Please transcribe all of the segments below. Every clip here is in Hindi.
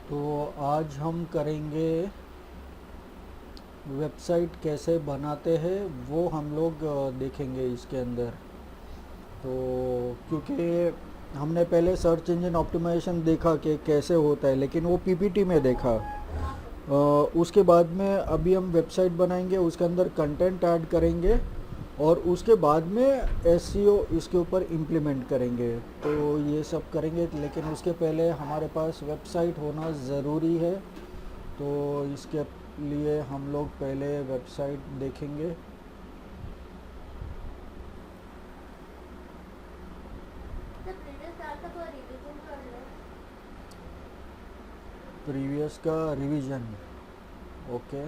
तो आज हम करेंगे वेबसाइट कैसे बनाते हैं वो हम लोग देखेंगे इसके अंदर। तो क्योंकि हमने पहले सर्च इंजन ऑप्टिमाइजेशन देखा कि कैसे होता है, लेकिन वो पीपीटी में देखा। उसके बाद में अभी हम वेबसाइट बनाएंगे, उसके अंदर कंटेंट ऐड करेंगे और उसके बाद में एसईओ इसके ऊपर इम्प्लीमेंट करेंगे। तो ये सब करेंगे, लेकिन उसके पहले हमारे पास वेबसाइट होना ज़रूरी है। तो इसके लिए हम लोग पहले वेबसाइट देखेंगे। सर प्रीवियस साल का थोड़ा रिवीजन कर लो। प्रीवियस का रिवीजन। ओके।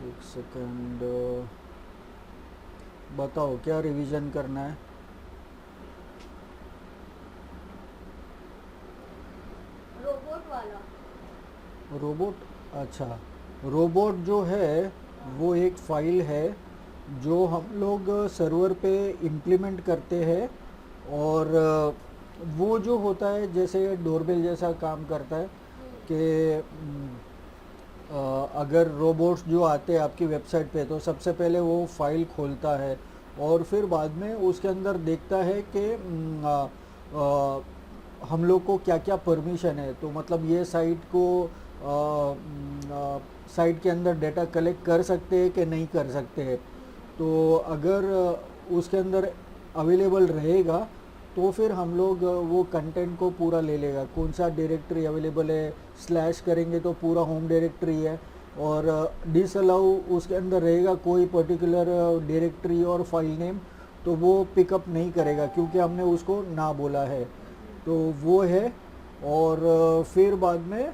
एक सेकंड, बताओ क्या रिवीजन करना है। रोबोट वाला। रोबोट। अच्छा, रोबोट जो है वो एक फाइल है जो हम लोग सर्वर पे इम्प्लीमेंट करते हैं। और वो जो होता है जैसे डोरबेल जैसा काम करता है कि अगर रोबोट्स जो आते हैं आपकी वेबसाइट पे, तो सबसे पहले वो फाइल खोलता है और फिर बाद में उसके अंदर देखता है कि हम लोग को क्या क्या परमिशन है। तो मतलब ये साइट को साइट के अंदर डेटा कलेक्ट कर सकते हैं कि नहीं कर सकते हैं। तो अगर उसके अंदर अवेलेबल रहेगा तो फिर हम लोग वो कंटेंट को पूरा ले लेगा। कौन सा डायरेक्टरी अवेलेबल है, स्लैश करेंगे तो पूरा होम डायरेक्टरी है। और डिसअलाउ उसके अंदर रहेगा कोई पर्टिकुलर डायरेक्टरी और फाइल नेम, तो वो पिकअप नहीं करेगा क्योंकि हमने उसको ना बोला है। तो वो है। और फिर बाद में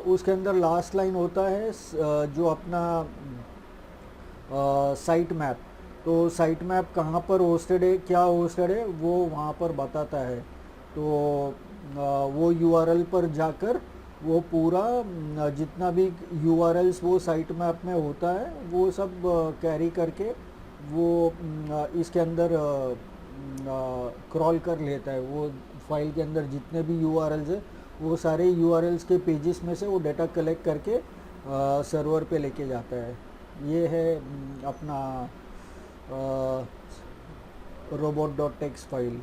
उसके अंदर लास्ट लाइन होता है जो अपना साइट मैप। तो साइट मैप कहाँ पर होस्टेड है, क्या होस्टेड है, वो वहाँ पर बताता है। तो वो यूआरएल पर जाकर वो पूरा जितना भी यूआरएल्स वो साइट मैप में होता है वो सब कैरी करके वो इसके अंदर क्रॉल कर लेता है। वो फाइल के अंदर जितने भी यूआरएल्स है वो सारे यूआरएल्स के पेजेस में से वो डेटा कलेक्ट करके सर्वर पे लेके जाता है। ये है अपना रोबोट डॉट टेक्स फाइल।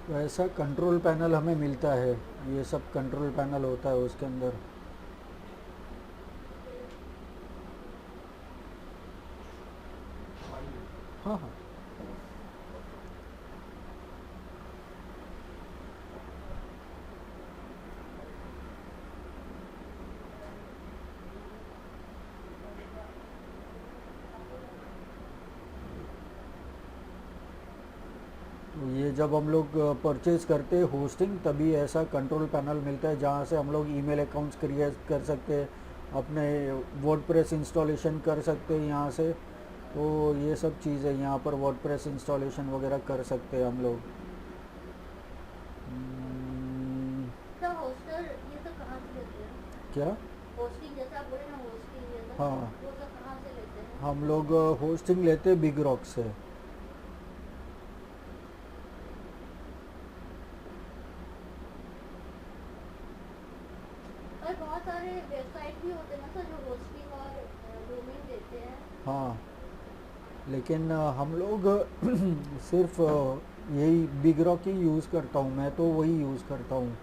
तो ऐसा कंट्रोल पैनल हमें मिलता है। ये सब कंट्रोल पैनल होता है उसके अंदर। हाँ हाँ। तो ये जब हम लोग परचेज करते हैं होस्टिंग, तभी ऐसा कंट्रोल पैनल मिलता है जहाँ से हम लोग ईमेल अकाउंट्स क्रिएट कर सकते हैं, अपने वर्डप्रेस इंस्टॉलेशन कर सकते हैं यहाँ से। तो ये सब चीज़ें यहाँ पर वर्डप्रेस इंस्टॉलेशन वगैरह कर सकते हैं हम लोग। हम्म, तो होस्टर ये सब कहाँ से लेते हैं? क्या? होस्टिंग जैसा आप बोले ना, होस्टिंग ये सब हाँ, वो सब कहाँ से लेते हैं? हम लोग होस्टिंग लेते हैं बिग रॉक से। और बहुत सारे वेबसाइट भी होते हैं ना सर, जो होस्टिंग और डोमेन देते हैं। हाँ, लेकिन हम लोग सिर्फ यही बिग रॉक ही यूज़ करता हूँ, मैं तो वही यूज़ करता हूँ।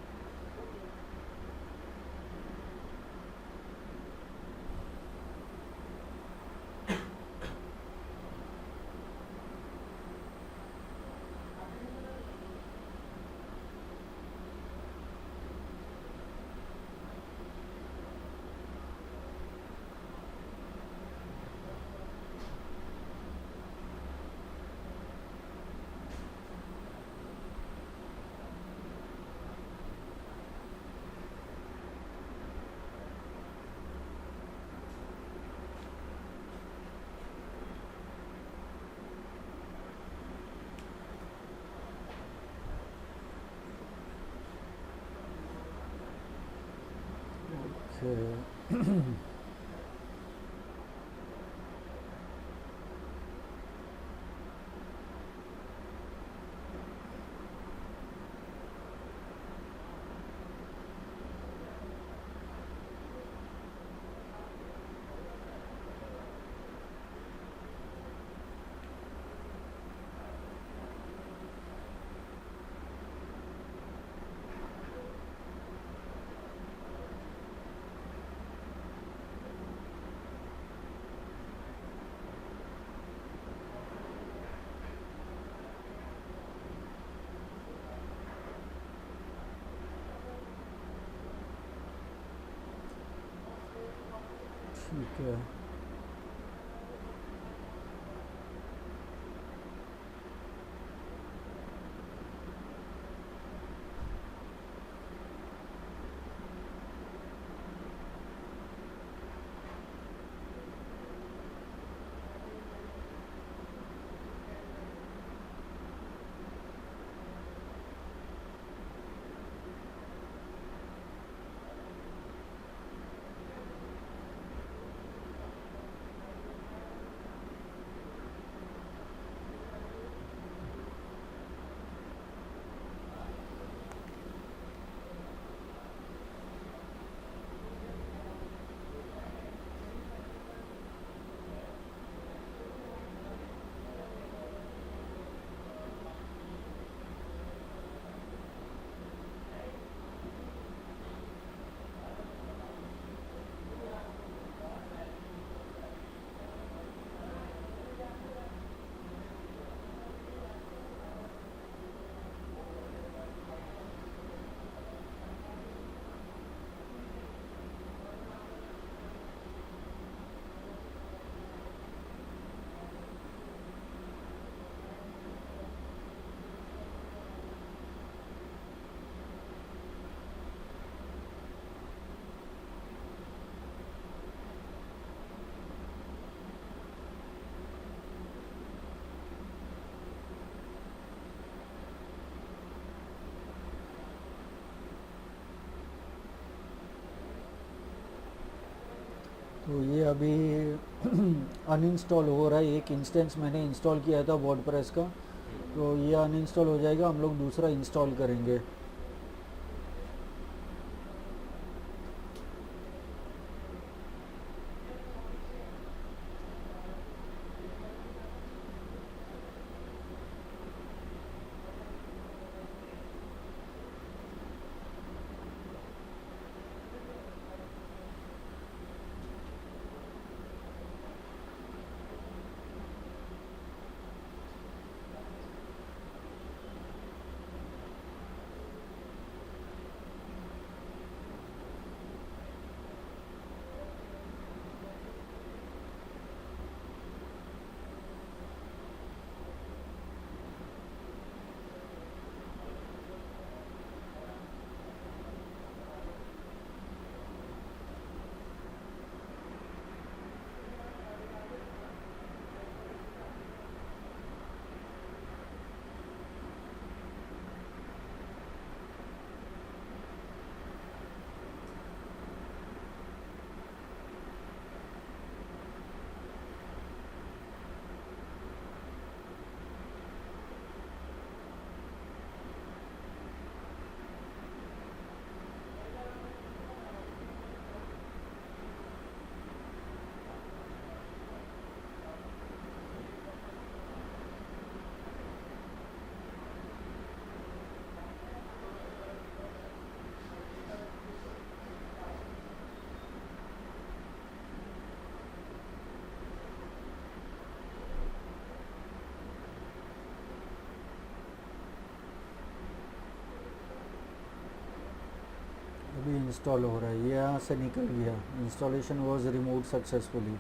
ओके। ओके। ठीक है। तो ये अभी अनइंस्टॉल हो रहा है। एक इंस्टेंस मैंने इंस्टॉल किया था वर्डप्रेस का, तो ये अनइंस्टॉल हो जाएगा, हम लोग दूसरा इंस्टॉल करेंगे। अभी इंस्टॉल हो रहा है, ये यहाँ से निकल गया, इंस्टॉलेशन वाज रिमूव्ड सक्सेसफुली।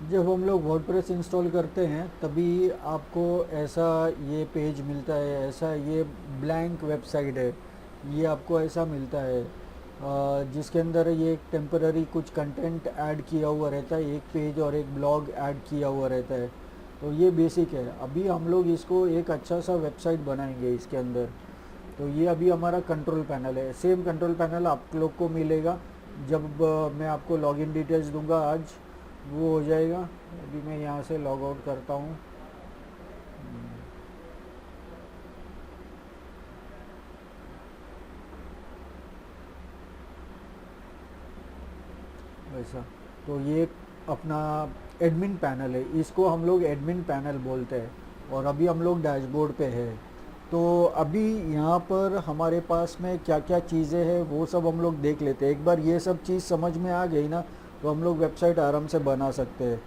जब हम लोग वर्डप्रेस इंस्टॉल करते हैं तभी आपको ऐसा ये पेज मिलता है, ऐसा ये ब्लैंक वेबसाइट है, ये आपको ऐसा मिलता है जिसके अंदर ये एक टेम्पररी कुछ कंटेंट ऐड किया हुआ रहता है, एक पेज और एक ब्लॉग ऐड किया हुआ रहता है। तो ये बेसिक है। अभी हम लोग इसको एक अच्छा सा वेबसाइट बनाएंगे इसके अंदर। तो ये अभी हमारा कंट्रोल पैनल है, सेम कंट्रोल पैनल आप लोग को मिलेगा जब मैं आपको लॉगिन डिटेल्स दूंगा आज, वो हो जाएगा। अभी मैं यहाँ से लॉग आउट करता हूँ। वैसा तो ये अपना एडमिन पैनल है, इसको हम लोग एडमिन पैनल बोलते हैं। और अभी हम लोग डैशबोर्ड पे है। तो अभी यहाँ पर हमारे पास में क्या क्या चीज़ें हैं वो सब हम लोग देख लेते हैं। एक बार ये सब चीज़ समझ में आ गई ना तो हम लोग वेबसाइट आराम से बना सकते हैं।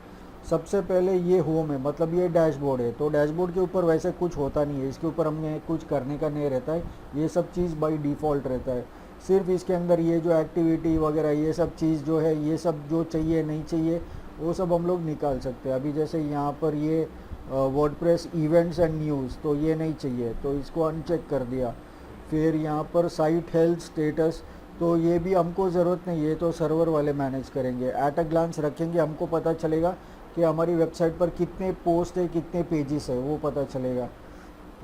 सबसे पहले ये होम है, मतलब ये डैशबोर्ड है। तो डैशबोर्ड के ऊपर वैसे कुछ होता नहीं है, इसके ऊपर हमें कुछ करने का नहीं रहता है, ये सब चीज़ बाय डिफ़ॉल्ट रहता है। सिर्फ इसके अंदर ये जो एक्टिविटी वगैरह ये सब चीज़ जो है, ये सब जो चाहिए नहीं चाहिए वो सब हम लोग निकाल सकते हैं। अभी जैसे यहाँ पर ये वर्डप्रेस इवेंट्स एंड न्यूज़, तो ये नहीं चाहिए तो इसको अनचेक कर दिया। फिर यहाँ पर साइट हेल्थ स्टेटस, तो ये भी हमको ज़रूरत नहीं, ये तो सर्वर वाले मैनेज करेंगे। एट अ ग्लांस रखेंगे, हमको पता चलेगा कि हमारी वेबसाइट पर कितने पोस्ट है, कितने पेजेस है, वो पता चलेगा।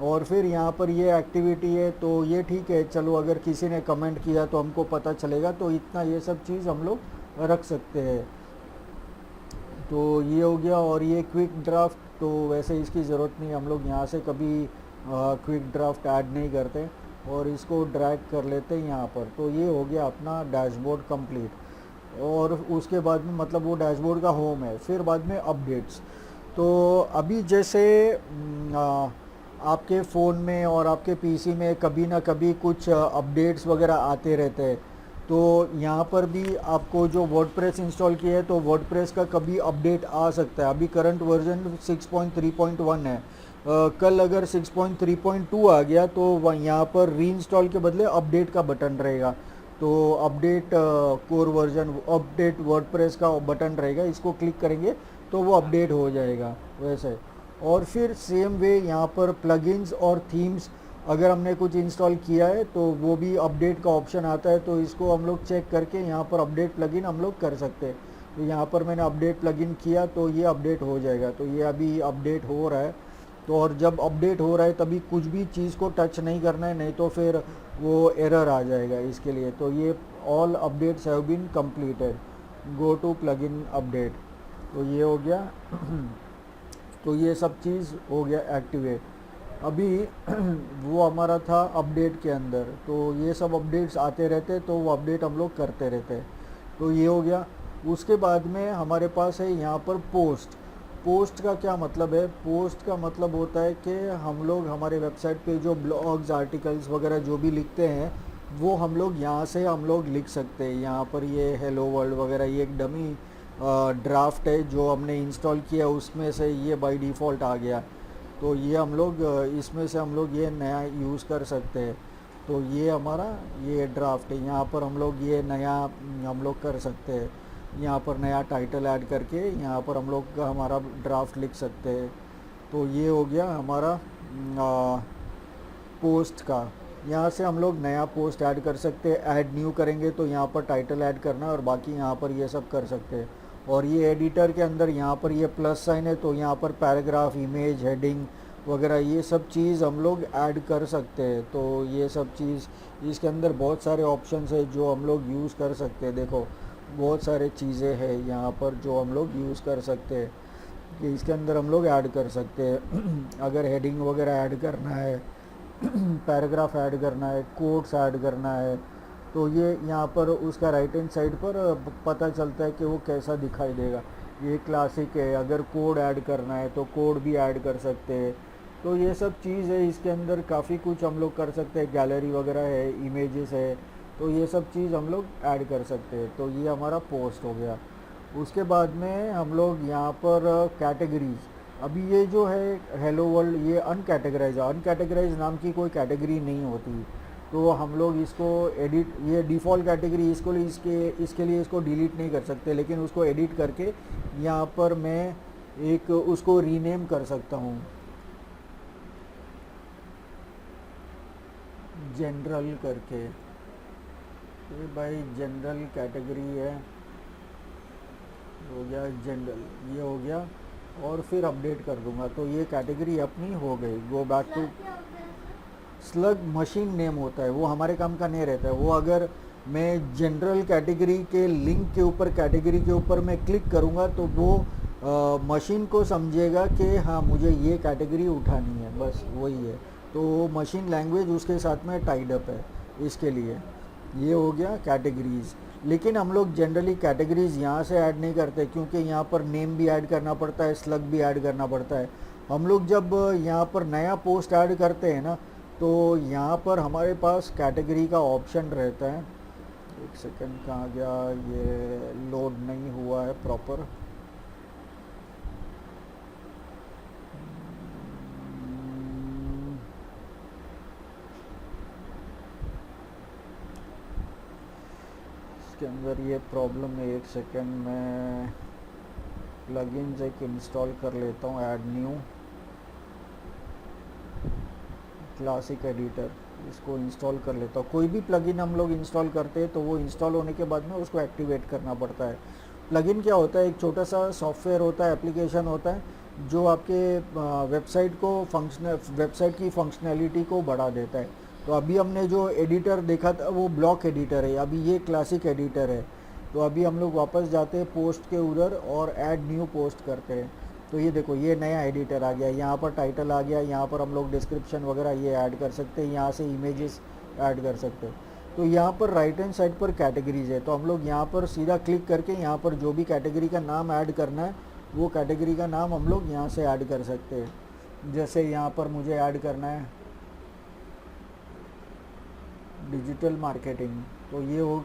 और फिर यहाँ पर ये एक्टिविटी है, तो ये ठीक है, चलो अगर किसी ने कमेंट किया तो हमको पता चलेगा, तो इतना ये सब चीज़ हम लोग रख सकते हैं। तो ये हो गया। और ये क्विक ड्राफ्ट, तो वैसे इसकी ज़रूरत नहीं, हम लोग यहाँ से कभी क्विक ड्राफ्ट ऐड नहीं करते और इसको ड्रैग कर लेते हैं यहाँ पर। तो ये हो गया अपना डैशबोर्ड कंप्लीट। और उसके बाद में मतलब वो डैशबोर्ड का होम है। फिर बाद में अपडेट्स। तो अभी जैसे आपके फ़ोन में और आपके पीसी में कभी ना कभी कुछ अपडेट्स वगैरह आते रहते हैं। तो यहाँ पर भी आपको जो वर्डप्रेस इंस्टॉल किया है तो वर्डप्रेस का कभी अपडेट आ सकता है। अभी करंट वर्जन 6.3.1 है। कल अगर 6.3.2 आ गया तो यहाँ पर रीइंस्टॉल के बदले अपडेट का बटन रहेगा। तो update core version, update WordPress का बटन रहेगा, इसको क्लिक करेंगे तो वो अपडेट हो जाएगा वैसे। और फिर सेम वे यहाँ पर प्लगइन्स और थीम्स, अगर हमने कुछ इंस्टॉल किया है तो वो भी अपडेट का ऑप्शन आता है, तो इसको हम लोग चेक करके यहाँ पर अपडेट प्लगइन हम लोग कर सकते हैं। तो यहाँ पर मैंने अपडेट प्लगइन किया तो ये अपडेट हो जाएगा। तो ये अभी अपडेट हो रहा है। तो और जब अपडेट हो रहा है तभी कुछ भी चीज़ को टच नहीं करना है, नहीं तो फिर वो एरर आ जाएगा इसके लिए। तो ये all updates have been completed, go to plugin update. तो ये हो गया। तो ये सब चीज़ हो गया एक्टिवेट। अभी वो हमारा था अपडेट के अंदर। तो ये सब अपडेट्स आते रहते, तो वो अपडेट हम लोग करते रहते। तो ये हो गया। उसके बाद में हमारे पास है यहाँ पर पोस्ट। पोस्ट का क्या मतलब है? पोस्ट का मतलब होता है कि हम लोग हमारे वेबसाइट पे जो ब्लॉग्स, आर्टिकल्स वगैरह जो भी लिखते हैं वो हम लोग यहाँ से हम लोग लिख सकते हैं। यहाँ पर ये हेलो वर्ल्ड वगैरह, ये एक डमी ड्राफ्ट है जो हमने इंस्टॉल किया, उसमें से ये बाय डिफ़ॉल्ट आ गया। तो ये हम लोग इसमें से हम लोग ये नया यूज़ कर सकते हैं। तो ये हमारा ये ड्राफ्ट है, यहाँ पर हम लोग ये नया हम लोग कर सकते हैं। यहाँ पर नया टाइटल ऐड करके यहाँ पर हम लोग हमारा ड्राफ्ट लिख सकते हैं। तो ये हो गया हमारा पोस्ट का। यहाँ से हम लोग नया पोस्ट ऐड कर सकते हैं। ऐड न्यू करेंगे तो यहाँ पर टाइटल ऐड करना है और बाकी यहाँ पर ये सब कर सकते हैं। और ये एडिटर के अंदर यहाँ पर ये प्लस साइन है, तो यहाँ पर पैराग्राफ, इमेज, हेडिंग वगैरह ये सब चीज़ हम लोग ऐड कर सकते हैं। तो ये सब चीज़ इसके अंदर बहुत सारे ऑप्शंस है जो हम लोग यूज़ कर सकते हैं। देखो बहुत सारे चीज़ें हैं यहाँ पर जो हम लोग यूज़ कर सकते हैं कि इसके अंदर हम लोग ऐड कर सकते हैं। अगर हेडिंग वगैरह ऐड करना है, पैराग्राफ ऐड करना है, कोट्स ऐड करना है, तो ये यहाँ पर उसका राइट हैंड साइड पर पता चलता है कि वो कैसा दिखाई देगा। ये क्लासिक है। अगर कोड ऐड करना है तो कोड भी ऐड कर सकते हैं। तो ये सब चीज़ है इसके अंदर, काफ़ी कुछ हम लोग कर सकते हैं, गैलरी वगैरह है, इमेजेस है, तो ये सब चीज़ हम लोग ऐड कर सकते हैं। तो ये हमारा पोस्ट हो गया। उसके बाद में हम लोग यहाँ पर कैटेगरीज, अभी ये जो है हेलो वर्ल्ड, ये अनकैटेगराइज है। अनकैटेगराइज नाम की कोई कैटेगरी नहीं होती, तो हम लोग इसको एडिट, ये डिफ़ॉल्ट कैटेगरी, इसके लिए इसको डिलीट नहीं कर सकते, लेकिन उसको एडिट करके यहाँ पर मैं एक उसको रीनेम कर सकता हूँ, जनरल करके। ये भाई जनरल कैटेगरी है, हो गया जनरल, ये हो गया। और फिर अपडेट कर दूंगा तो ये कैटेगरी अपनी हो गई। गो बैक टू स्लग क्या होता है सर? स्लग, मशीन नेम होता है, वो हमारे काम का नहीं रहता है। वो अगर मैं जनरल कैटेगरी के लिंक के ऊपर, कैटेगरी के ऊपर मैं क्लिक करूँगा तो वो मशीन को समझेगा कि हाँ मुझे ये कैटेगरी उठानी है, बस वही है। तो मशीन लैंग्वेज उसके साथ में टाइड अप है इसके लिए। ये हो गया कैटेगरीज। लेकिन हम लोग जनरली कैटेगरीज यहाँ से ऐड नहीं करते, क्योंकि यहाँ पर नेम भी ऐड करना पड़ता है, स्लग भी ऐड करना पड़ता है। हम लोग जब यहाँ पर नया पोस्ट ऐड करते हैं ना, तो यहाँ पर हमारे पास कैटेगरी का ऑप्शन रहता है। एक सेकंड, कहाँ गया, ये लोड नहीं हुआ है प्रॉपर। इसके अंदर ये प्रॉब्लम है, एक सेकंड में प्लगइन्स एक इंस्टॉल कर लेता हूँ। ऐड न्यू क्लासिक एडिटर, इसको इंस्टॉल कर लेता हूँ। कोई भी प्लगइन हम लोग इंस्टॉल करते हैं तो वो इंस्टॉल होने के बाद में उसको एक्टिवेट करना पड़ता है। प्लगइन क्या होता है, एक छोटा सा सॉफ्टवेयर होता है, एप्लीकेशन होता है, जो आपके वेबसाइट की फंक्शनैलिटी को बढ़ा देता है। तो अभी हमने जो एडिटर देखा था वो ब्लॉक एडिटर है, अभी ये क्लासिक एडिटर है। तो अभी हम लोग वापस जाते हैं पोस्ट के उधर और ऐड न्यू पोस्ट करते हैं। तो ये देखो, ये नया एडिटर आ गया, यहाँ पर टाइटल आ गया, यहाँ पर हम लोग डिस्क्रिप्शन वगैरह ये ऐड कर सकते हैं, यहाँ से इमेजेस ऐड कर सकते हैं। तो यहाँ पर राइट हैंड साइड पर कैटेगरीज है, तो हम लोग यहाँ पर सीधा क्लिक करके यहाँ पर जो भी कैटेगरी का नाम ऐड करना है वो कैटेगरी का नाम हम लोग यहाँ से ऐड कर सकते हैं। जैसे यहाँ पर मुझे ऐड करना है डिजिटल मार्केटिंग, तो ये हो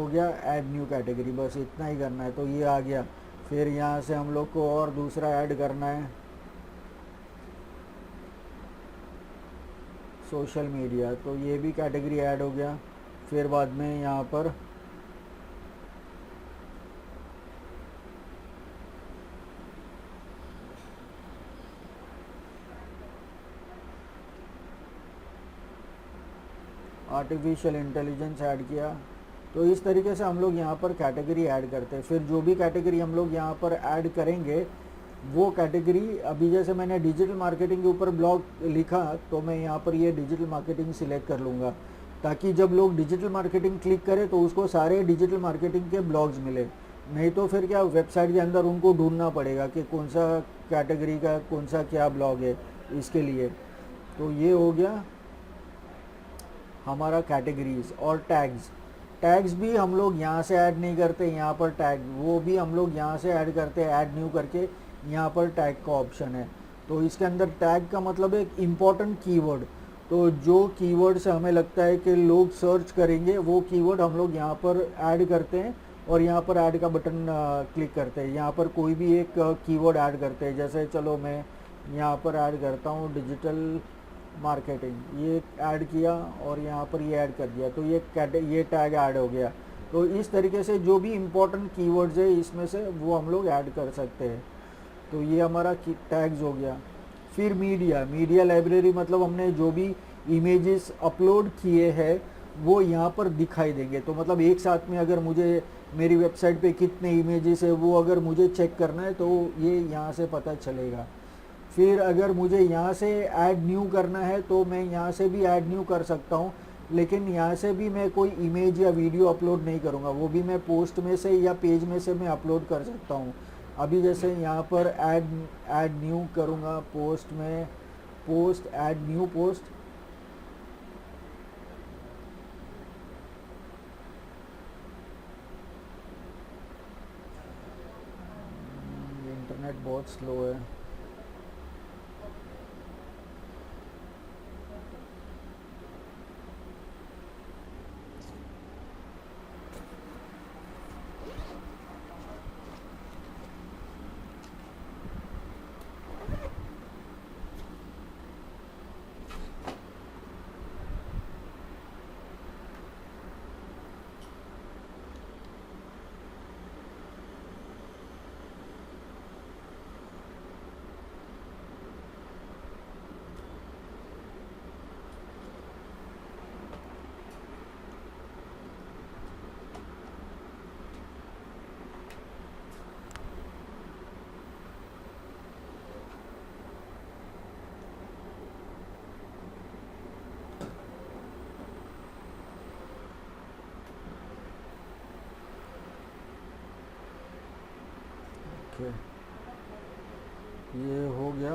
गया ऐड न्यू कैटेगरी, बस इतना ही करना है तो ये आ गया। फिर यहाँ से हम लोग को और दूसरा ऐड करना है सोशल मीडिया, तो ये भी कैटेगरी ऐड हो गया। फिर बाद में यहाँ पर आर्टिफिशियल इंटेलिजेंस ऐड किया। तो इस तरीके से हम लोग यहाँ पर कैटेगरी ऐड करते हैं। फिर जो भी कैटेगरी हम लोग यहाँ पर ऐड करेंगे वो कैटेगरी, अभी जैसे मैंने डिजिटल मार्केटिंग के ऊपर ब्लॉग लिखा तो मैं यहाँ पर ये डिजिटल मार्केटिंग सिलेक्ट कर लूँगा, ताकि जब लोग डिजिटल मार्केटिंग क्लिक करें तो उसको सारे डिजिटल मार्केटिंग के ब्लॉग्स मिले। नहीं तो फिर क्या, वेबसाइट के अंदर उनको ढूंढना पड़ेगा कि कौन सा कैटेगरी का कौन सा क्या ब्लॉग है इसके लिए। तो ये हो गया हमारा कैटेगरीज। और टैग्स भी हम लोग यहाँ से ऐड नहीं करते, यहाँ पर टैग वो भी हम लोग यहाँ से ऐड करते हैं, ऐड न्यू करके यहाँ पर टैग का ऑप्शन है। तो इसके अंदर टैग का मतलब है एक इम्पॉर्टेंट कीवर्ड। तो जो कीवर्ड से हमें लगता है कि लोग सर्च करेंगे वो कीवर्ड हम लोग यहाँ पर ऐड करते हैं और यहाँ पर ऐड का बटन क्लिक करते हैं। यहाँ पर कोई भी एक कीवर्ड ऐड करते हैं, जैसे चलो मैं यहाँ पर ऐड करता हूँ डिजिटल मार्केटिंग, ये ऐड किया और यहाँ पर ये ऐड कर दिया, तो ये टैग ऐड हो गया। तो इस तरीके से जो भी इम्पोर्टेंट कीवर्ड्स है इसमें से वो हम लोग ऐड कर सकते हैं। तो ये हमारा टैग्स हो गया। फिर मीडिया लाइब्रेरी, मतलब हमने जो भी इमेजेस अपलोड किए हैं वो यहाँ पर दिखाई देंगे। तो मतलब एक साथ में अगर मुझे मेरी वेबसाइट पे कितने इमेजेस है वो अगर मुझे चेक करना है तो ये यहाँ से पता चलेगा। फिर अगर मुझे यहाँ से ऐड न्यू करना है तो मैं यहाँ से भी ऐड न्यू कर सकता हूँ, लेकिन यहाँ से भी मैं कोई इमेज या वीडियो अपलोड नहीं करूँगा, वो भी मैं पोस्ट में से या पेज में से मैं अपलोड कर सकता हूँ। अभी जैसे यहाँ पर ऐड न्यू करूँगा, पोस्ट में post add new post, net बहुत स्लो है। ओके, ये हो गया।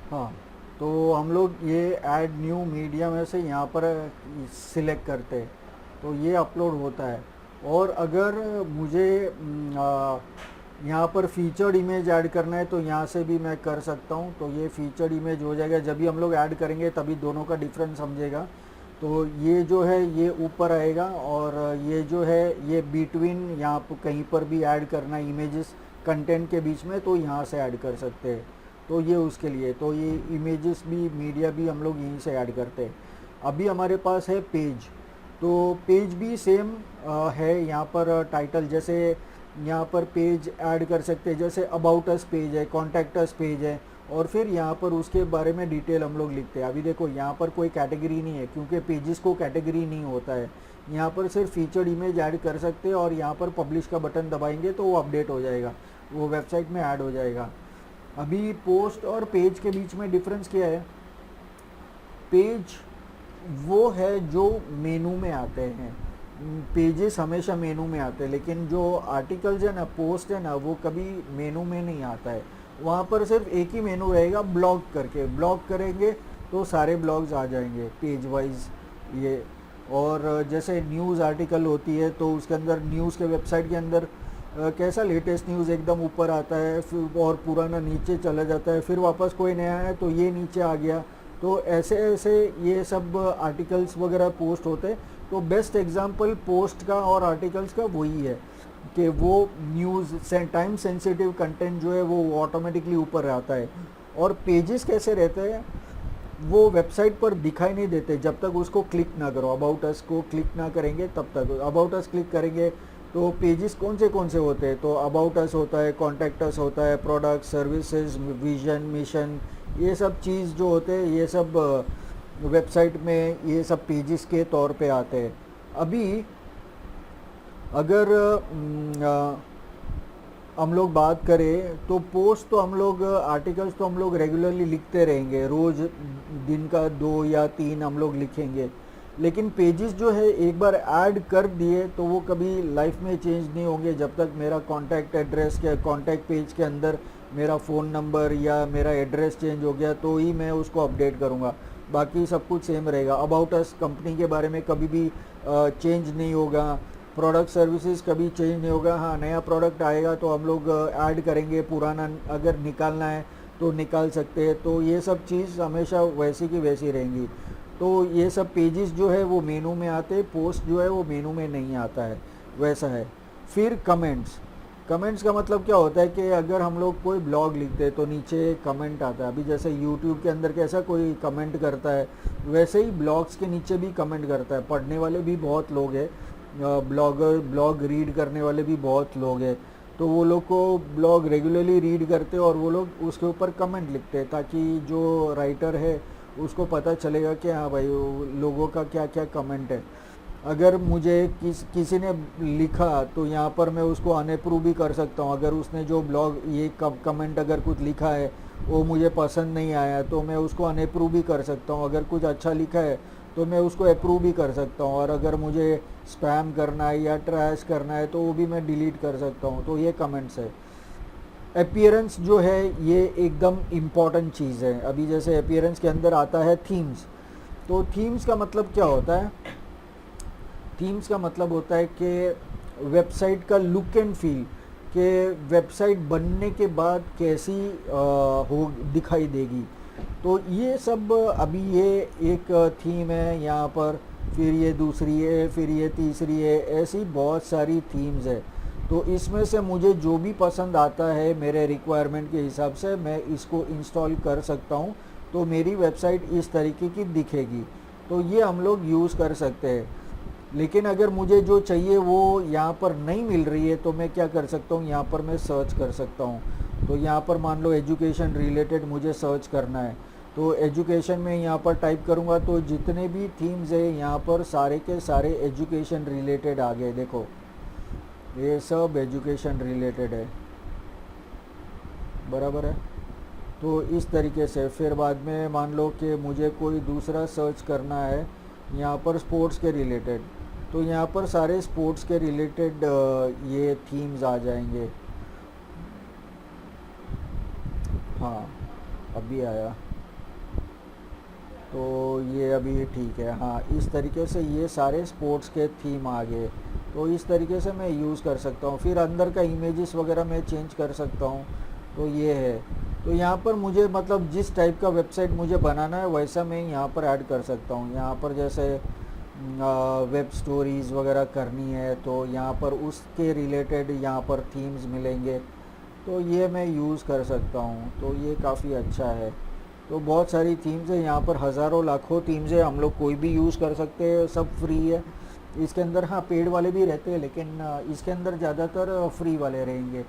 हाँ, तो हम लोग ये ऐड न्यू मीडिया में से यहाँ पर सिलेक्ट करते हैं, तो ये अपलोड होता है। और अगर मुझे यहाँ पर फीचर्ड इमेज ऐड करना है तो यहाँ से भी मैं कर सकता हूँ। तो ये फीचर्ड इमेज हो जाएगा, जब भी हम लोग ऐड करेंगे तभी दोनों का डिफरेंस समझेगा। तो ये जो है ये ऊपर आएगा, और ये जो है ये बिटवीन, यहाँ पर कहीं पर भी ऐड करना इमेजेस कंटेंट के बीच में, तो यहाँ से ऐड कर सकते हैं। तो ये उसके लिए, तो ये इमेजेस भी, मीडिया भी हम लोग यहीं से ऐड करते हैं। अभी हमारे पास है पेज, तो पेज भी सेम है। यहाँ पर टाइटल, जैसे यहाँ पर पेज ऐड कर सकते हैं, जैसे अबाउट अस पेज है, कॉन्टैक्ट अस पेज है, और फिर यहाँ पर उसके बारे में डिटेल हम लोग लिखते हैं। अभी देखो यहाँ पर कोई कैटेगरी नहीं है, क्योंकि पेजेस को कैटेगरी नहीं होता है। यहाँ पर सिर्फ फीचर्ड इमेज ऐड कर सकते हैं, और यहाँ पर पब्लिश का बटन दबाएंगे तो वो अपडेट हो जाएगा, वो वेबसाइट में ऐड हो जाएगा। अभी पोस्ट और पेज के बीच में डिफरेंस क्या है? पेज वो है जो मेनू में आते हैं, पेजेस हमेशा मेनू में आते हैं, लेकिन जो आर्टिकल्स है ना, पोस्ट है ना, वो कभी मेनू में नहीं आता है। वहाँ पर सिर्फ एक ही मेनू रहेगा, ब्लॉग करके, ब्लॉग करेंगे तो सारे ब्लॉग्स आ जाएंगे पेज वाइज ये। और जैसे न्यूज़ आर्टिकल होती है तो उसके अंदर, न्यूज़ के वेबसाइट के अंदर कैसा लेटेस्ट न्यूज़ एकदम ऊपर आता है, फिर और पुराना नीचे चला जाता है, फिर वापस कोई नया है तो ये नीचे आ गया। तो ऐसे ऐसे ये सब आर्टिकल्स वगैरह पोस्ट होते। तो बेस्ट एग्जांपल पोस्ट का और आर्टिकल्स का वही है कि वो न्यूज़ से टाइम सेंसिटिव कंटेंट जो है वो ऑटोमेटिकली ऊपर आता है। और पेजेस कैसे रहते हैं, वो वेबसाइट पर दिखाई नहीं देते जब तक उसको क्लिक ना करो। अबाउट अस को क्लिक ना करेंगे तब तक, अबाउट अस क्लिक करेंगे तो पेजेस कौन से होते हैं, तो अबाउट अस होता है, कॉन्टैक्ट अस होता है, प्रोडक्ट, सर्विसेज, विजन, मिशन, ये सब चीज़ जो होते हैं, ये सब वेबसाइट में ये सब पेजेस के तौर पे आते हैं। अभी अगर हम लोग बात करें तो पोस्ट तो हम लोग, आर्टिकल्स तो हम लोग रेगुलरली लिखते रहेंगे, रोज़ दिन का 2 या 3 हम लोग लिखेंगे। लेकिन पेजेस जो है एक बार ऐड कर दिए तो वो कभी लाइफ में चेंज नहीं होंगे, जब तक मेरा कॉन्टैक्ट एड्रेस के, कॉन्टैक्ट पेज के अंदर मेरा फ़ोन नंबर या मेरा एड्रेस चेंज हो गया तो ही मैं उसको अपडेट करूँगा। बाकी सब कुछ सेम रहेगा। अबाउट अस कंपनी के बारे में कभी भी चेंज नहीं होगा। प्रोडक्ट सर्विसेज कभी चेंज नहीं होगा। हाँ, नया प्रोडक्ट आएगा तो हम लोग ऐड करेंगे, पुराना अगर निकालना है तो निकाल सकते हैं। तो ये सब चीज़ हमेशा वैसी की वैसी रहेंगी। तो ये सब पेजेस जो है वो मेनू में आते हैं, पोस्ट जो है वो मेनू में नहीं आता है, वैसा है। फिर कमेंट्स, कमेंट्स का मतलब क्या होता है कि अगर हम लोग कोई ब्लॉग लिखते हैं तो नीचे कमेंट आता है। अभी जैसे यूट्यूब के अंदर कैसा कोई कमेंट करता है, वैसे ही ब्लॉग्स के नीचे भी कमेंट करता है। पढ़ने वाले भी बहुत लोग हैं, ब्लॉग रीड करने वाले भी बहुत लोग हैं। तो वो लोग को ब्लॉग रेगुलरली रीड करते हैं और वो लोग उसके ऊपर कमेंट लिखते हैं, ताकि जो राइटर है उसको पता चलेगा कि हाँ भाई लोगों का क्या क्या कमेंट है। अगर मुझे किसी ने लिखा तो यहाँ पर मैं उसको अनअप्रूव भी कर सकता हूँ। अगर उसने जो ब्लॉग ये कमेंट अगर कुछ लिखा है वो मुझे पसंद नहीं आया तो मैं उसको अनअप्रूव भी कर सकता हूँ। अगर कुछ अच्छा लिखा है तो मैं उसको अप्रूव भी कर सकता हूँ। और अगर मुझे स्पैम करना है या ट्रैश करना है तो वो भी मैं डिलीट कर सकता हूँ। तो ये कमेंट्स है। अपीयरेंस जो है ये एकदम इम्पॉर्टेंट चीज़ है। अभी जैसे अपीयरेंस के अंदर आता है थीम्स। तो थीम्स का मतलब क्या होता है? थीम्स का मतलब होता है कि वेबसाइट का लुक एंड फील कि वेबसाइट बनने के बाद कैसी हो दिखाई देगी। तो ये सब अभी ये एक थीम है यहाँ पर, फिर ये दूसरी है, फिर ये तीसरी है, ऐसी बहुत सारी थीम्स है। तो इसमें से मुझे जो भी पसंद आता है मेरे रिक्वायरमेंट के हिसाब से मैं इसको इंस्टॉल कर सकता हूँ। तो मेरी वेबसाइट इस तरीके की दिखेगी। तो ये हम लोग यूज़ कर सकते हैं। लेकिन अगर मुझे जो चाहिए वो यहाँ पर नहीं मिल रही है तो मैं क्या कर सकता हूँ, यहाँ पर मैं सर्च कर सकता हूँ। तो यहाँ पर मान लो एजुकेशन रिलेटेड मुझे सर्च करना है, तो एजुकेशन में यहाँ पर टाइप करूँगा तो जितने भी थीम्स है यहाँ पर सारे के सारे एजुकेशन रिलेटेड आ गए। देखो ये सब एजुकेशन रिलेटेड है, बराबर है। तो इस तरीके से फिर बाद में मान लो कि मुझे कोई दूसरा सर्च करना है यहाँ पर स्पोर्ट्स के रिलेटेड, तो यहाँ पर सारे स्पोर्ट्स के रिलेटेड ये थीम्स आ जाएंगे। हाँ अभी आया, तो ये अभी ठीक है। हाँ इस तरीके से ये सारे स्पोर्ट्स के थीम आ गए। तो इस तरीके से मैं यूज़ कर सकता हूँ। फिर अंदर का इमेजेस वगैरह मैं चेंज कर सकता हूँ। तो ये है। तो यहाँ पर मुझे मतलब जिस टाइप का वेबसाइट मुझे बनाना है वैसा मैं यहाँ पर ऐड कर सकता हूँ। यहाँ पर जैसे वेब स्टोरीज़ वगैरह करनी है तो यहाँ पर उसके रिलेटेड यहाँ पर थीम्स मिलेंगे। तो ये मैं यूज़ कर सकता हूँ। तो ये काफ़ी अच्छा है। तो बहुत सारी थीम्स है यहाँ पर, हज़ारों लाखों थीम्स है, हम लोग कोई भी यूज़ कर सकते हैं, सब फ्री है इसके अंदर। हाँ पेड वाले भी रहते हैं लेकिन इसके अंदर ज़्यादातर फ्री वाले रहेंगे।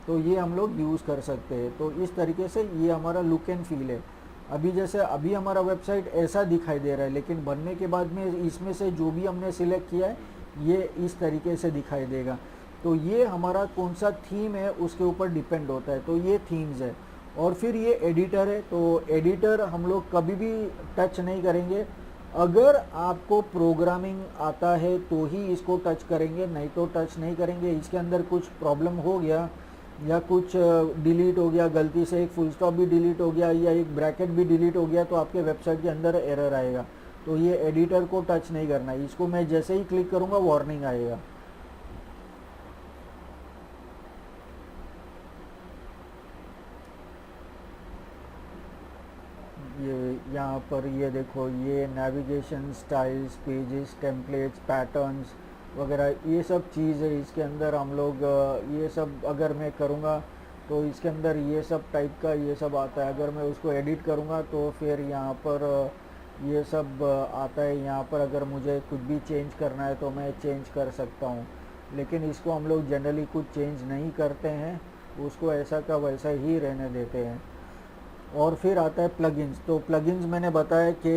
तो ये हम लोग यूज़ कर सकते हैं। तो इस तरीके से ये हमारा लुक एंड फील है। अभी जैसे अभी हमारा वेबसाइट ऐसा दिखाई दे रहा है, लेकिन बनने के बाद में इसमें से जो भी हमने सिलेक्ट किया है ये इस तरीके से दिखाई देगा। तो ये हमारा कौन सा थीम है उसके ऊपर डिपेंड होता है। तो ये थीम्स है। और फिर ये एडिटर है। तो एडिटर हम लोग कभी भी टच नहीं करेंगे। अगर आपको प्रोग्रामिंग आता है तो ही इसको टच करेंगे, नहीं तो टच नहीं करेंगे। इसके अंदर कुछ प्रॉब्लम हो गया या कुछ डिलीट हो गया, गलती से एक फुल स्टॉप भी डिलीट हो गया या एक ब्रैकेट भी डिलीट हो गया तो आपके वेबसाइट के अंदर एरर आएगा। तो ये एडिटर को टच नहीं करना है। इसको मैं जैसे ही क्लिक करूँगा वार्निंग आएगा। ये यहाँ पर ये देखो, ये navigation styles, pages, templates, patterns वगैरह ये सब चीज़ है इसके अंदर। हम लोग ये सब अगर मैं करूँगा तो इसके अंदर ये सब टाइप का ये सब आता है। अगर मैं उसको एडिट करूँगा तो फिर यहाँ पर ये सब आता है। यहाँ पर अगर मुझे कुछ भी चेंज करना है तो मैं चेंज कर सकता हूँ। लेकिन इसको हम लोग जनरली कुछ चेंज नहीं करते हैं, उसको ऐसा का वैसा ही रहने देते हैं। और फिर आता है प्लगइन्स। तो प्लगइन्स मैंने बताया कि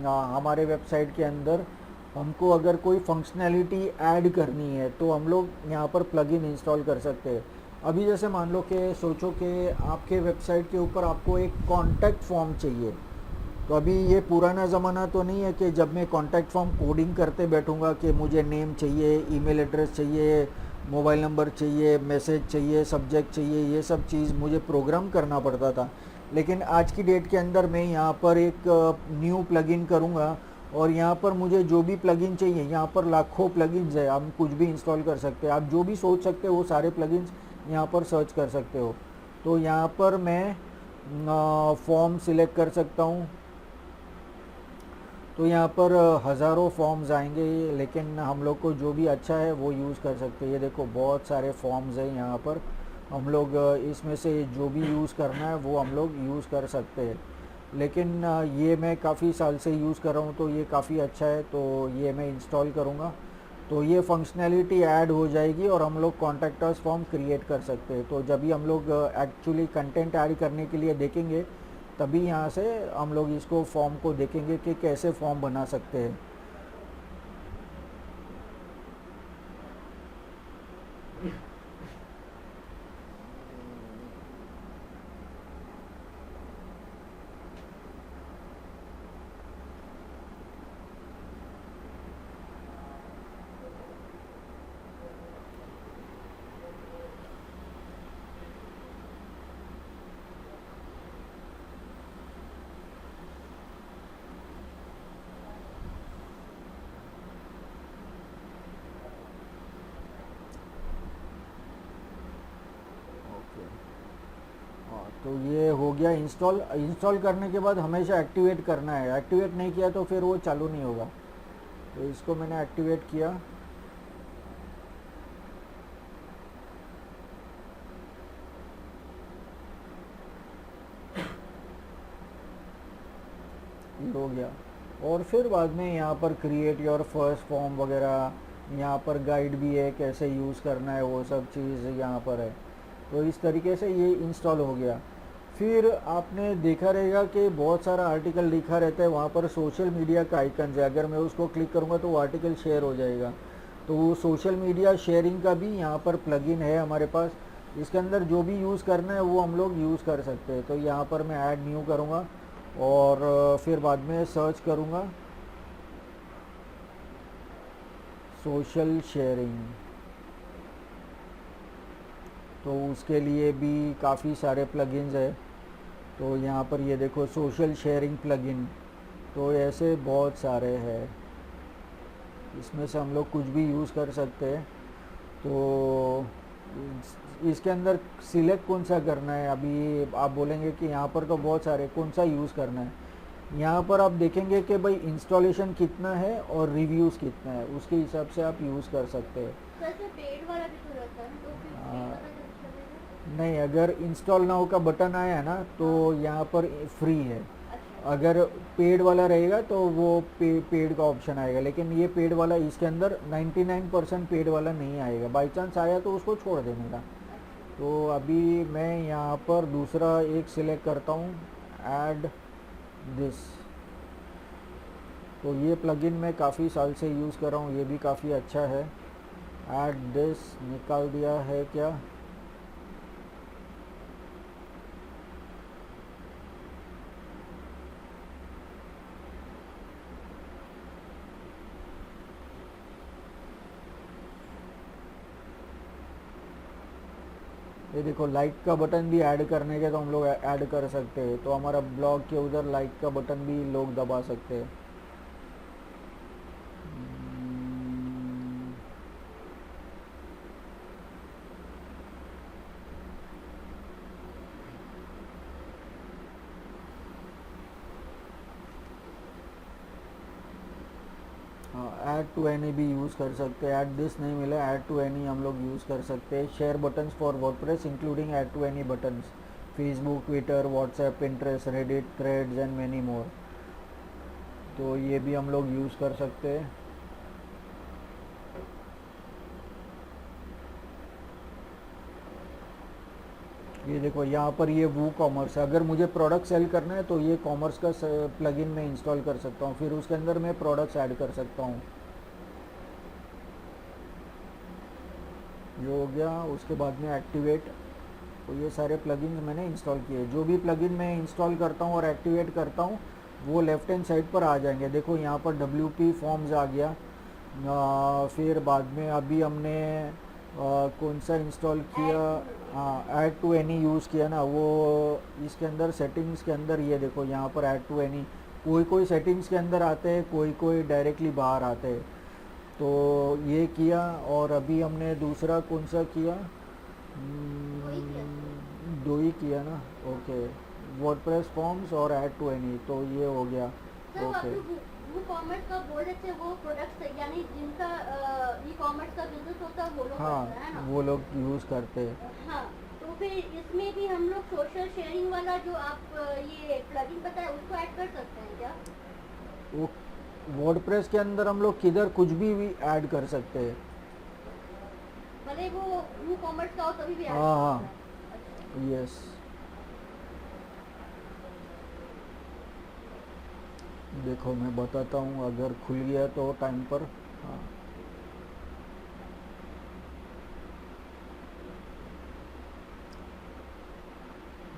हमारे वेबसाइट के अंदर हमको अगर कोई फंक्शनैलिटी ऐड करनी है तो हम लोग यहाँ पर प्लगइन इंस्टॉल कर सकते हैं। अभी जैसे मान लो कि सोचो कि आपके वेबसाइट के ऊपर आपको एक कॉन्टैक्ट फॉर्म चाहिए। तो अभी ये पुराना ज़माना तो नहीं है कि जब मैं कॉन्टैक्ट फॉर्म कोडिंग करते बैठूँगा कि मुझे नेम चाहिए, ईमेल एड्रेस चाहिए, मोबाइल नंबर चाहिए, मैसेज चाहिए, सब्जेक्ट चाहिए, ये सब चीज़ मुझे प्रोग्राम करना पड़ता था। लेकिन आज की डेट के अंदर मैं यहाँ पर एक न्यू प्लगइन करूँगा और यहाँ पर मुझे जो भी प्लगइन चाहिए, यहाँ पर लाखों प्लगइन्स है, हम कुछ भी इंस्टॉल कर सकते हैं। आप जो भी सोच सकते हो वो सारे प्लगइन्स यहाँ पर सर्च कर सकते हो। तो यहाँ पर मैं फॉर्म सिलेक्ट कर सकता हूँ। तो यहाँ पर हज़ारों फॉर्म्स आएंगे, लेकिन हम लोग को जो भी अच्छा है वो यूज़ कर सकते हैं। ये देखो बहुत सारे फॉर्म्स हैं यहाँ पर, हम लोग इसमें से जो भी यूज़ करना है वो हम लोग यूज़ कर सकते हैं। लेकिन ये मैं काफ़ी साल से यूज़ कर रहा हूँ तो ये काफ़ी अच्छा है। तो ये मैं इंस्टॉल करूँगा तो ये फंक्शनैलिटी ऐड हो जाएगी और हम लोग कॉन्टैक्ट अस फॉर्म क्रिएट कर सकते हैं। तो जब भी हम लोग एक्चुअली कंटेंट ऐड करने के लिए देखेंगे तभी यहाँ से हम लोग इसको फॉर्म को देखेंगे कि कैसे फॉर्म बना सकते हैं। तो ये हो गया इंस्टॉल। इंस्टॉल करने के बाद हमेशा एक्टिवेट करना है, एक्टिवेट नहीं किया तो फिर वो चालू नहीं होगा। तो इसको मैंने एक्टिवेट किया। ये हो गया। और फिर बाद में यहाँ पर क्रिएट योर फर्स्ट फॉर्म वगैरह, यहाँ पर गाइड भी है कैसे यूज़ करना है, वो सब चीज़ यहाँ पर है। तो इस तरीके से ये इंस्टॉल हो गया। फिर आपने देखा रहेगा कि बहुत सारा आर्टिकल लिखा रहता है वहाँ पर, सोशल मीडिया का आइकन है। अगर मैं उसको क्लिक करूँगा तो वो आर्टिकल शेयर हो जाएगा। तो वो सोशल मीडिया शेयरिंग का भी यहाँ पर प्लगइन है हमारे पास। इसके अंदर जो भी यूज़ करना है वो हम लोग यूज़ कर सकते हैं। तो यहाँ पर मैं ऐड न्यू करूँगा और फिर बाद में सर्च करूँगा सोशल शेयरिंग। तो उसके लिए भी काफ़ी सारे प्लगइन्स है। तो यहाँ पर ये देखो सोशल शेयरिंग प्लगइन, तो ऐसे बहुत सारे हैं। इसमें से हम लोग कुछ भी यूज़ कर सकते हैं। तो इसके अंदर सिलेक्ट कौन सा करना है, अभी आप बोलेंगे कि यहाँ पर तो बहुत सारे, कौन सा यूज़ करना है। यहाँ पर आप देखेंगे कि भाई इंस्टॉलेशन कितना है और रिव्यूज़ कितना है, उसके हिसाब से आप यूज़ कर सकते हैं। सर से पेड वाला भी तो रहता है ना, तो फिर फ्री आ, वाला जब चलेगा। नहीं, अगर इंस्टॉल नाउ का बटन आया है ना तो यहाँ पर फ्री है। अच्छा अगर पेड वाला रहेगा तो वो पेड का ऑप्शन आएगा, लेकिन ये पेड वाला इसके अंदर 99% पेड वाला नहीं आएगा। बाई चांस आया तो उसको छोड़ देने का। तो अभी मैं यहाँ पर दूसरा एक सिलेक्ट करता हूँ, ऐड दिस। तो ये प्लगइन मैं काफ़ी साल से यूज़ कर रहा हूँ, ये भी काफ़ी अच्छा है। ऐड दिस निकाल दिया है क्या? ये देखो लाइक का बटन भी ऐड करने के तो हम लोग ऐड कर सकते हैं। तो हमारा ब्लॉग के उधर लाइक का बटन भी लोग दबा सकते हैं। ऐड टू एनी भी यूज़ कर सकते हैं। ऐड दिस नहीं मिला, ऐड टू एनी हम लोग यूज़ कर सकते हैं। Share buttons for WordPress including add to any buttons, Facebook, Twitter, WhatsApp, Pinterest, Reddit, Threads and many more. तो ये भी हम लोग यूज़ कर सकते हैं। ये देखो यहाँ पर ये वो कॉमर्स है। अगर मुझे प्रोडक्ट सेल करना है तो ये कॉमर्स का प्लगइन मैं इंस्टॉल कर सकता हूँ, फिर उसके अंदर मैं प्रोडक्ट्स ऐड कर सकता हूँ। ये हो गया। उसके बाद में एक्टिवेट। तो ये सारे प्लगइन्स मैंने इंस्टॉल किए। जो भी प्लगइन मैं इंस्टॉल करता हूँ और एक्टिवेट करता हूँ वो लेफ़्ट हैंड साइड पर आ जाएंगे। देखो यहाँ पर WP फॉर्म्स आ गया। फिर बाद में अभी हमने कौन सा इंस्टॉल किया, हाँ ऐड टू एनी यूज़ किया ना, वो इसके अंदर सेटिंग्स के अंदर ये देखो यहाँ पर ऐड टू एनी, कोई कोई सेटिंग्स के अंदर आते हैं, कोई कोई डायरेक्टली बाहर आते हैं। तो ये किया। और अभी हमने दूसरा कौन सा किया, वही किया दो ही किया ना। ओके, वर्डप्रेस फॉर्म्स और ऐड टू एनी, तो ये हो गया। सर। वो ओके, आपने वो कॉमर्स का बोल रहे थे, वो प्रोडक्ट्स यानी जिनका ई कॉमर्स का बिजनेस होता है वो लोग हाँ करते हैं ना। वो लोग यूज़ करते हैं। हाँ, तो फिर इसमें भी हम लोग सोशल शेयरिंग वाला जो आप ये प्लगइन बताया उसको ऐड कर सकते हैं क्या? वो वर्डप्रेस के अंदर हम लोग किधर कुछ भी ऐड कर सकते हैं। भले वो ई कॉमर्स का हो तभी भी ऐड हाँ कर हाँ, सकते हैं। यस। देखो मैं बताता हूँ, अगर खुल गया तो टाइम पर। हाँ,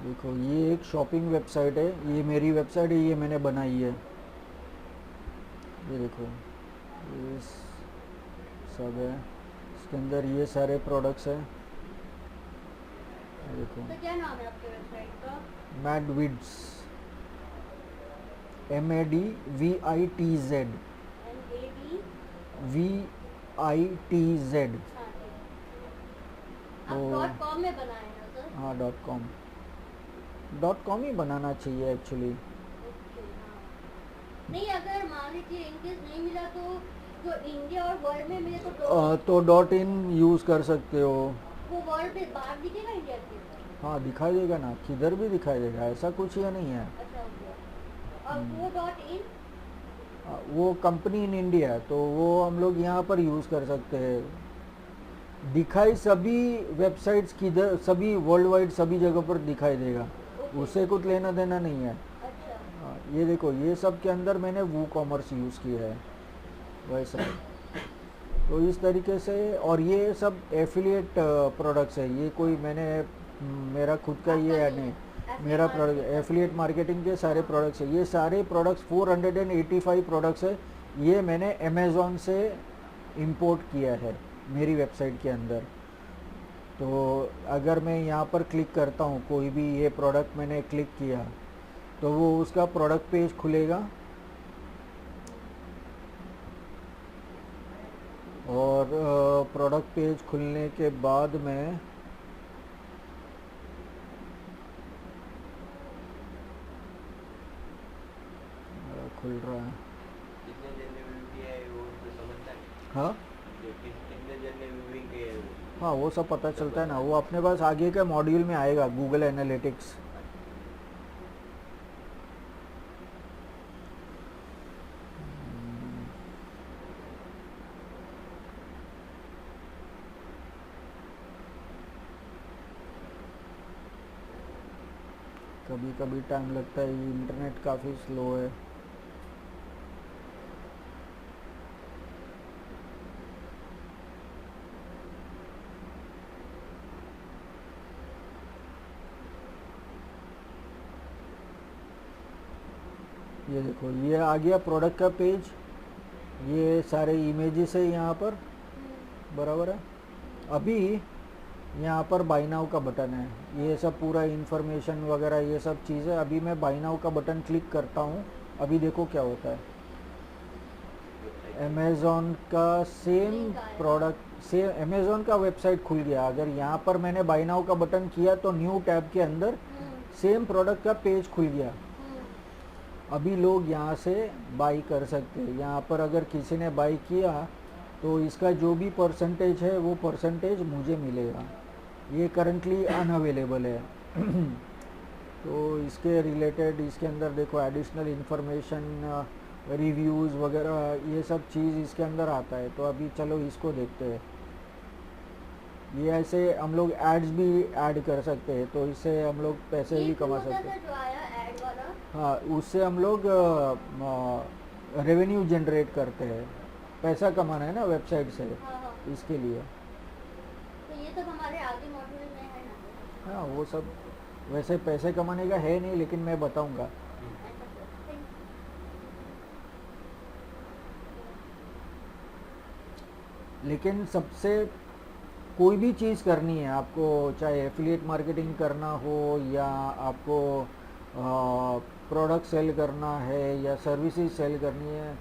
देखो ये एक शॉपिंग वेबसाइट है, ये मेरी वेबसाइट है, ये मैंने बनाई है। ये देखो ये सब है, इसके अंदर ये सारे प्रोडक्ट्स हैं। ये देखो तो क्या नाम है आपके वेबसाइट का? मैडविड्स, MADVITZ, MAD। VITZ। हाँ ठीक। तो आप .com में बनाए ना सर? हाँ .com। .com ही बनाना चाहिए एक्चुअली। ओके, हाँ। नहीं, अगर मान लीजिए इनकेस नहीं मिला तो जो इंडिया और वर्ल्ड में मिले तो तो .in यूज़ कर सकते हो। वो वर्ल्ड में बाहर दिखेगा इंडिया के? हाँ दिखाई देगा ना, किधर भी दिखाई देगा, ऐसा कुछ ये नहीं है। अच्छा, ओके। और वो डॉट इन? वो कंपनी इन इंडिया है, तो वो हम लोग यहाँ पर यूज़ कर सकते हैं। दिखाई सभी वेबसाइट्स किधर, सभी वर्ल्ड वाइड सभी जगह पर दिखाई देगा, ओके। उससे कुछ लेना देना नहीं है। अच्छा। ये देखो, ये सब के अंदर मैंने वो कॉमर्स यूज़ किया है वैसा। तो इस तरीके से, और ये सब एफिलिएट प्रोडक्ट्स है, ये कोई मेरा खुद का ये है नहीं, मेरा प्रोडक्ट एफिलिएट मार्केटिंग के सारे प्रोडक्ट्स है। ये सारे प्रोडक्ट्स 485 प्रोडक्ट्स है, ये मैंने अमेज़ॉन से इंपोर्ट किया है मेरी वेबसाइट के अंदर। तो अगर मैं यहाँ पर क्लिक करता हूँ, कोई भी ये प्रोडक्ट मैंने क्लिक किया तो वो उसका प्रोडक्ट पेज खुलेगा, और प्रोडक्ट पेज खुलने के बाद में खुल रहा है। कितने जन ने व्यू किया है वो तो समझता है। हाँ जो कितने जन ने व्यूइंग किया है वो। हाँ, वो सब पता चलता है ना, वो अपने पास आगे के मॉड्यूल में आएगा, गूगल एनालिटिक्स। कभी कभी टाइम लगता है, इंटरनेट काफ़ी स्लो है। ये देखो, ये आ गया प्रोडक्ट का पेज, ये सारे इमेजेस है यहाँ पर, बराबर है। अभी यहाँ पर बाय नाउ का बटन है, ये सब पूरा इंफॉर्मेशन वगैरह ये सब चीज़ें। अभी मैं बाय नाउ का बटन क्लिक करता हूँ, अभी देखो क्या होता है। अमेज़ॉन का सेम प्रोडक्ट, सेम अमेज़ॉन का वेबसाइट खुल गया। अगर यहाँ पर मैंने बाय नाउ का बटन किया तो न्यू टैब के अंदर सेम प्रोडक्ट का पेज खुल गया। अभी लोग यहाँ से बाई कर सकते हैं। यहाँ पर अगर किसी ने बाई किया तो इसका जो भी परसेंटेज है वो परसेंटेज मुझे मिलेगा। ये करंटली अनअवेलेबल है। तो इसके रिलेटेड इसके अंदर देखो, एडिशनल इंफॉर्मेशन, रिव्यूज़ वगैरह ये सब चीज़ इसके अंदर आता है। तो अभी चलो इसको देखते हैं। ये ऐसे हम लोग एड्स भी ऐड कर सकते हैं, तो इससे हम लोग पैसे भी कमा सकते हैं। जो आया ऐड वाला, हाँ, उससे हम लोग रेवेन्यू जनरेट करते हैं, पैसा कमाना है ना वेबसाइट से, हाँ हाँ, इसके लिए। तो ये सब हमारे आगे मॉड्यूल में है ना? हाँ, वो सब वैसे पैसे कमाने का है नहीं, लेकिन मैं बताऊंगा। ऐसा करते हैं। लेकिन सबसे कोई भी चीज़ करनी है आपको, चाहे एफिलिएट मार्केटिंग करना हो, या आपको प्रोडक्ट सेल करना है, या सर्विसेज सेल करनी है,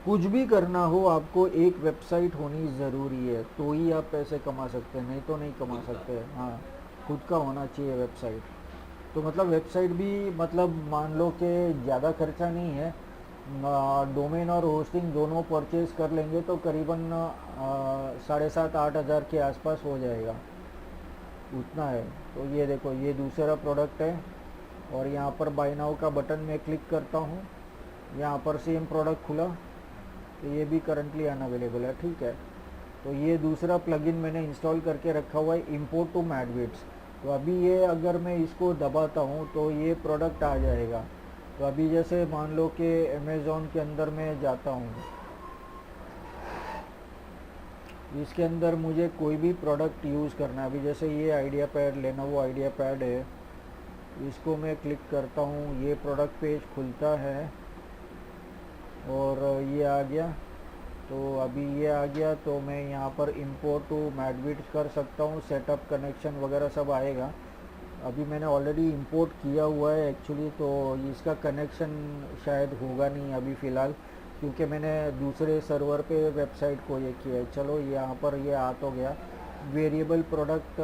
कुछ भी करना हो, आपको एक वेबसाइट होनी ज़रूरी है, तो ही आप पैसे कमा सकते हैं, नहीं तो नहीं कमा सकते। हाँ, खुद का होना चाहिए वेबसाइट। तो मतलब वेबसाइट भी, मतलब मान लो कि ज़्यादा खर्चा नहीं है, डोमेन और होस्टिंग दोनों परचेज कर लेंगे तो करीबन 7,500-8 हज़ार के आसपास हो जाएगा, उतना है। तो ये देखो, ये दूसरा प्रोडक्ट है, और यहाँ पर बाय नाउ का बटन में क्लिक करता हूँ, यहाँ पर सेम प्रोडक्ट खुला, तो ये भी करंटली अनअवेलेबल है। ठीक है, तो ये दूसरा प्लगइन मैंने इंस्टॉल करके रखा हुआ है, इंपोर्ट टू मैडविड्स। तो अभी ये अगर मैं इसको दबाता हूँ तो ये प्रोडक्ट आ जाएगा। तो अभी जैसे मान लो कि अमेज़ॉन के अंदर मैं जाता हूँ, इसके अंदर मुझे कोई भी प्रोडक्ट यूज़ करना है। अभी जैसे ये idea pad, Lenovo idea pad है, इसको मैं क्लिक करता हूँ, ये प्रोडक्ट पेज खुलता है, और ये आ गया। तो अभी ये आ गया, तो मैं यहाँ पर इंपोर्ट टू मैडविड्स कर सकता हूँ, सेटअप कनेक्शन वगैरह सब आएगा। अभी मैंने ऑलरेडी इंपोर्ट किया हुआ है एक्चुअली, तो इसका कनेक्शन शायद होगा नहीं अभी फ़िलहाल, क्योंकि मैंने दूसरे सर्वर पे वेबसाइट को ये किया है। चलो, यहाँ पर ये आ तो गया वेरिएबल प्रोडक्ट,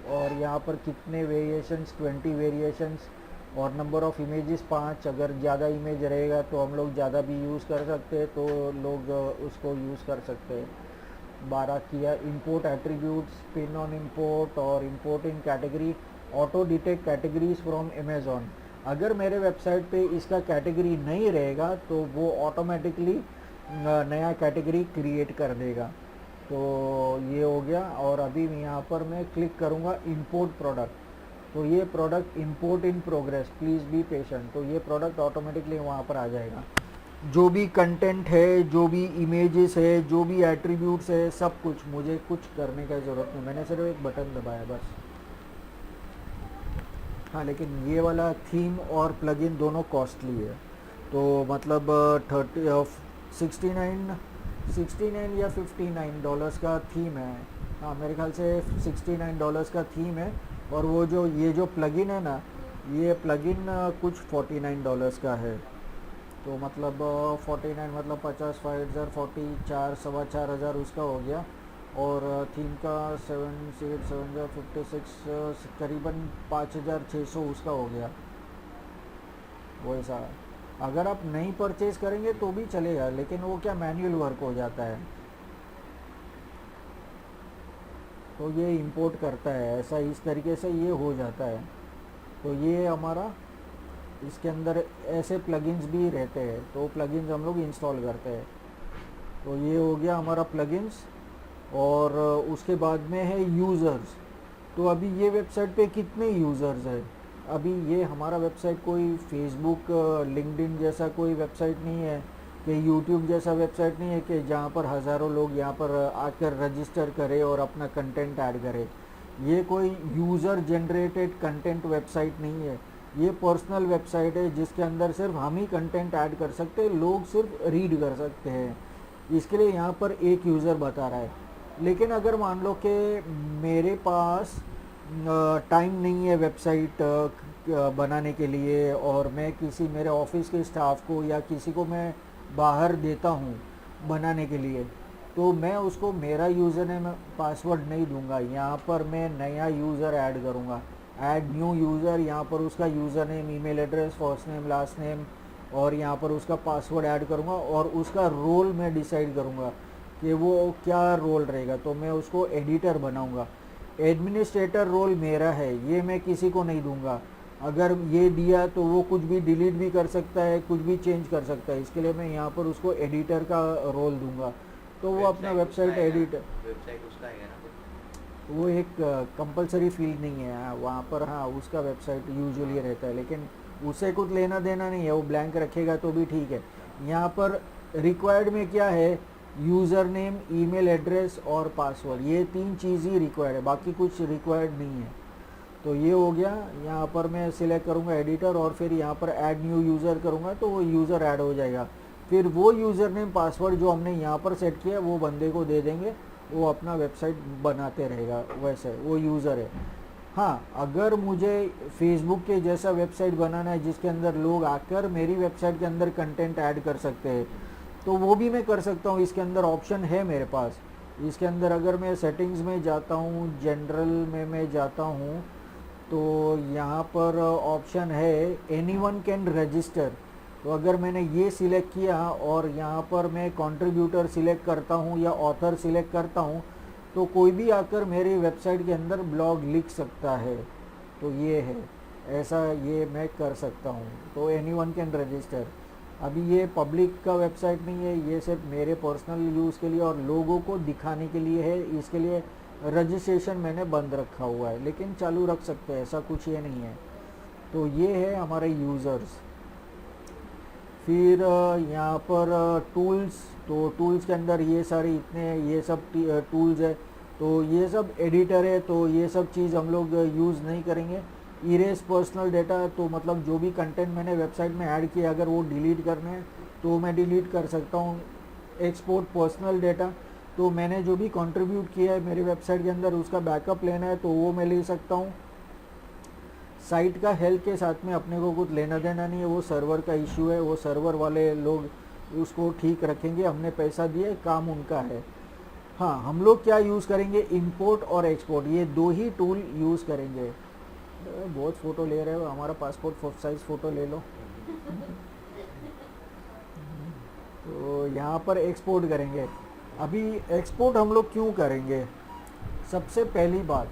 और यहाँ पर कितने वेरिएशंस, 20 वेरिएशंस और नंबर ऑफ़ इमेजेस 5, अगर ज़्यादा इमेज रहेगा तो हम लोग ज़्यादा भी यूज़ कर सकते हैं, तो लोग उसको यूज़ कर सकते हैं। 12 किया import attributes, pin on import और import in category, auto detect categories from Amazon. अगर मेरे वेबसाइट पे इसका कैटेगरी नहीं रहेगा तो वो ऑटोमेटिकली नया कैटेगरी क्रिएट कर देगा। तो ये हो गया। और अभी यहाँ पर मैं क्लिक करूँगा इंपोर्ट प्रोडक्ट, तो ये product import in progress, please be patient. तो ये प्रोडक्ट ऑटोमेटिकली वहाँ पर आ जाएगा। जो भी कंटेंट है, जो भी इमेजेस है, जो भी एट्रीब्यूट्स है, सब कुछ मुझे कुछ करने का ज़रूरत नहीं, मैंने सिर्फ एक बटन दबाया बस। हाँ, लेकिन ये वाला थीम और प्लगइन दोनों कॉस्टली है। तो मतलब 69 या $59 का थीम है। हाँ, मेरे ख्याल से $69 का थीम है। और वो जो ये जो प्लगइन है ना, ये प्लगइन कुछ $49 का है। तो मतलब 49 मतलब 50, 5000, 44, 4,500 उसका हो गया। और थीम का 7,656 करीबन 5,600 उसका हो गया। वैसा अगर आप नहीं परचेज़ करेंगे तो भी चलेगा, लेकिन वो क्या मैन्युअल वर्क हो जाता है, तो ये इंपोर्ट करता है ऐसा, इस तरीके से ये हो जाता है। तो ये हमारा इसके अंदर ऐसे प्लगइन्स भी रहते हैं, तो प्लगइन्स हम लोग इंस्टॉल करते हैं। तो ये हो गया हमारा प्लगइन्स। और उसके बाद में है यूज़र्स। तो अभी ये वेबसाइट पे कितने यूज़र्स हैं? अभी ये हमारा वेबसाइट कोई फेसबुक, लिंक्डइन जैसा कोई वेबसाइट नहीं है, कि यूट्यूब जैसा वेबसाइट नहीं है कि जहाँ पर हज़ारों लोग यहाँ पर आकर रजिस्टर करें और अपना कंटेंट ऐड करें। ये कोई यूज़र जनरेटेड कंटेंट वेबसाइट नहीं है, ये पर्सनल वेबसाइट है जिसके अंदर सिर्फ हम ही कंटेंट ऐड कर सकते हैं, लोग सिर्फ रीड कर सकते हैं। इसके लिए यहाँ पर एक यूज़र बता रहा है। लेकिन अगर मान लो कि मेरे पास टाइम नहीं है वेबसाइट बनाने के लिए, और मैं किसी मेरे ऑफिस के स्टाफ को या किसी को मैं बाहर देता हूँ बनाने के लिए, तो मैं उसको मेरा यूज़र नेम पासवर्ड नहीं दूंगा। यहाँ पर मैं नया यूज़र ऐड करूँगा, ऐड न्यू यूज़र। यहाँ पर उसका user name, email address, first name, last name, और यहाँ पर उसका पासवर्ड ऐड करूँगा। और उसका रोल मैं डिसाइड करूँगा कि वो क्या रोल रहेगा। तो मैं उसको एडिटर बनाऊँगा। एडमिनिस्ट्रेटर रोल मेरा है, ये मैं किसी को नहीं दूंगा। अगर ये दिया तो वो कुछ भी डिलीट भी कर सकता है, कुछ भी चेंज कर सकता है। इसके लिए मैं यहाँ पर उसको एडिटर का रोल दूंगा। तो वो अपना वेबसाइट एडिट, वेबसाइट उसका है ना, वो एक कंपलसरी फील्ड नहीं है वहाँ पर। हाँ, उसका वेबसाइट यूजुअली रहता है, लेकिन उससे कुछ लेना देना नहीं है, वो ब्लैंक रखेगा तो भी ठीक है। यहाँ पर रिक्वायर्ड में क्या है? यूज़र नेम, ईमेल एड्रेस और पासवर्ड, ये 3 चीज़ ही रिक्वायर्ड है, बाकी कुछ रिक्वायर्ड नहीं है। तो ये हो गया। यहाँ पर मैं सिलेक्ट करूँगा एडिटर, और फिर यहाँ पर ऐड न्यू यूज़र करूँगा तो वो यूज़र ऐड हो जाएगा। फिर वो यूज़र नेम, पासवर्ड जो हमने यहाँ पर सेट किया वो बंदे को दे देंगे, वो अपना वेबसाइट बनाते रहेगा। वैसे वो यूज़र है। हाँ, अगर मुझे फेसबुक के जैसा वेबसाइट बनाना है जिसके अंदर लोग आकर मेरी वेबसाइट के अंदर कंटेंट ऐड कर सकते हैं, तो वो भी मैं कर सकता हूँ। इसके अंदर ऑप्शन है मेरे पास। इसके अंदर अगर मैं सेटिंग्स में जाता हूँ, जनरल में मैं जाता हूँ, तो यहाँ पर ऑप्शन है एनीवन कैन रजिस्टर। तो अगर मैंने ये सिलेक्ट किया और यहाँ पर मैं कंट्रीब्यूटर सिलेक्ट करता हूँ या ऑथर सिलेक्ट करता हूँ, तो कोई भी आकर मेरी वेबसाइट के अंदर ब्लॉग लिख सकता है। तो ये है, ऐसा ये मैं कर सकता हूँ। तो एनीवन कैन रजिस्टर। अभी ये पब्लिक का वेबसाइट नहीं है, ये सिर्फ मेरे पर्सनल यूज़ के लिए और लोगों को दिखाने के लिए है। इसके लिए रजिस्ट्रेशन मैंने बंद रखा हुआ है, लेकिन चालू रख सकते हैं, ऐसा कुछ ये नहीं है। तो ये है हमारे यूज़र्स। फिर यहाँ पर टूल्स, तो टूल्स के अंदर ये सारे इतने ये सब टूल्स है। तो ये सब एडिटर है, तो ये सब चीज़ हम लोग यूज़ नहीं करेंगे। इरेज पर्सनल डेटा, तो मतलब जो भी कंटेंट मैंने वेबसाइट में ऐड किया अगर वो डिलीट करने हैं तो मैं डिलीट कर सकता हूँ। एक्सपोर्ट पर्सनल डेटा, तो मैंने जो भी कंट्रीब्यूट किया है मेरी वेबसाइट के अंदर उसका बैकअप लेना है तो वो मैं ले सकता हूँ। साइट का हेल्थ के साथ में अपने को कुछ लेना देना नहीं है, वो सर्वर का इशू है, वो सर्वर वाले लोग उसको ठीक रखेंगे। हमने पैसा दिया, काम उनका है। हाँ, हम लोग क्या यूज़ करेंगे? इंपोर्ट और एक्सपोर्ट, ये 2 ही टूल यूज़ करेंगे। बहुत फ़ोटो ले रहे हो, हमारा पासपोर्ट साइज़ फ़ोटो ले लो। तो यहाँ पर एक्सपोर्ट करेंगे। अभी एक्सपोर्ट हम लोग क्यों करेंगे? सबसे पहली बात,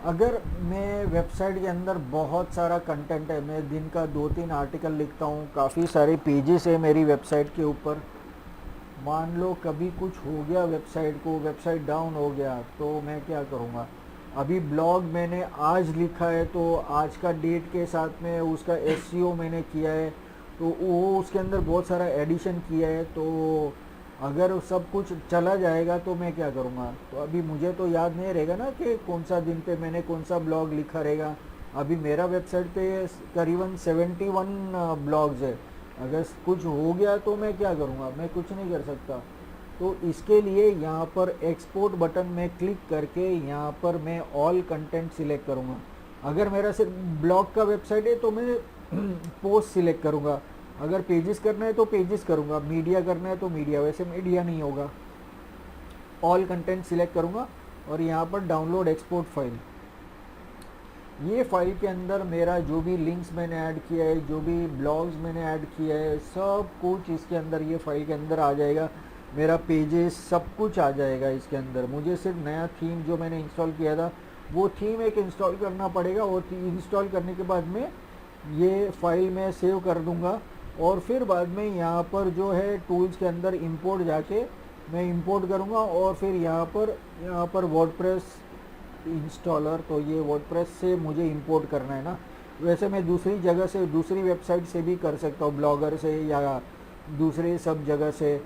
अगर मैं वेबसाइट के अंदर बहुत सारा कंटेंट है, मैं दिन का 2-3 आर्टिकल लिखता हूँ, काफ़ी सारे पेजेस है मेरी वेबसाइट के ऊपर, मान लो कभी कुछ हो गया वेबसाइट को, वेबसाइट डाउन हो गया, तो मैं क्या करूँगा? अभी ब्लॉग मैंने आज लिखा है तो आज का डेट के साथ में उसका एसईओ मैंने किया है, तो वो उसके अंदर बहुत सारा एडिशन किया है, तो अगर सब कुछ चला जाएगा तो मैं क्या करूँगा? तो अभी मुझे तो याद नहीं रहेगा ना कि कौन सा दिन पे मैंने कौन सा ब्लॉग लिखा रहेगा। अभी मेरा वेबसाइट पे करीबन 71 ब्लॉग्स है, अगर कुछ हो गया तो मैं क्या करूँगा? मैं कुछ नहीं कर सकता। तो इसके लिए यहाँ पर एक्सपोर्ट बटन में क्लिक करके यहाँ पर मैं ऑल कंटेंट सिलेक्ट करूँगा। अगर मेरा सिर्फ ब्लॉग का वेबसाइट है तो मैं पोस्ट सिलेक्ट करूँगा, अगर पेजेस करना है तो पेजेस करूँगा, मीडिया करना है तो मीडिया, वैसे मीडिया नहीं होगा। ऑल कंटेंट सिलेक्ट करूँगा और यहाँ पर डाउनलोड एक्सपोर्ट फाइल, ये फाइल के अंदर मेरा जो भी लिंक्स मैंने ऐड किया है, जो भी ब्लॉग्स मैंने ऐड किया है, सब कुछ इसके अंदर ये फाइल के अंदर आ जाएगा। मेरा पेजेस सब कुछ आ जाएगा इसके अंदर। मुझे सिर्फ नया थीम जो मैंने इंस्टॉल किया था वो थीम एक इंस्टॉल करना पड़ेगा, और इंस्टॉल करने के बाद में ये फाइल मैं सेव कर दूंगा, और फिर बाद में यहाँ पर जो है टूल्स के अंदर इंपोर्ट जाके मैं इंपोर्ट करूँगा, और फिर यहाँ पर वर्डप्रेस इंस्टॉलर, तो ये वर्डप्रेस से मुझे इंपोर्ट करना है ना। वैसे मैं दूसरी जगह से, दूसरी वेबसाइट से भी कर सकता हूँ, ब्लॉगर से या दूसरे सब जगह से।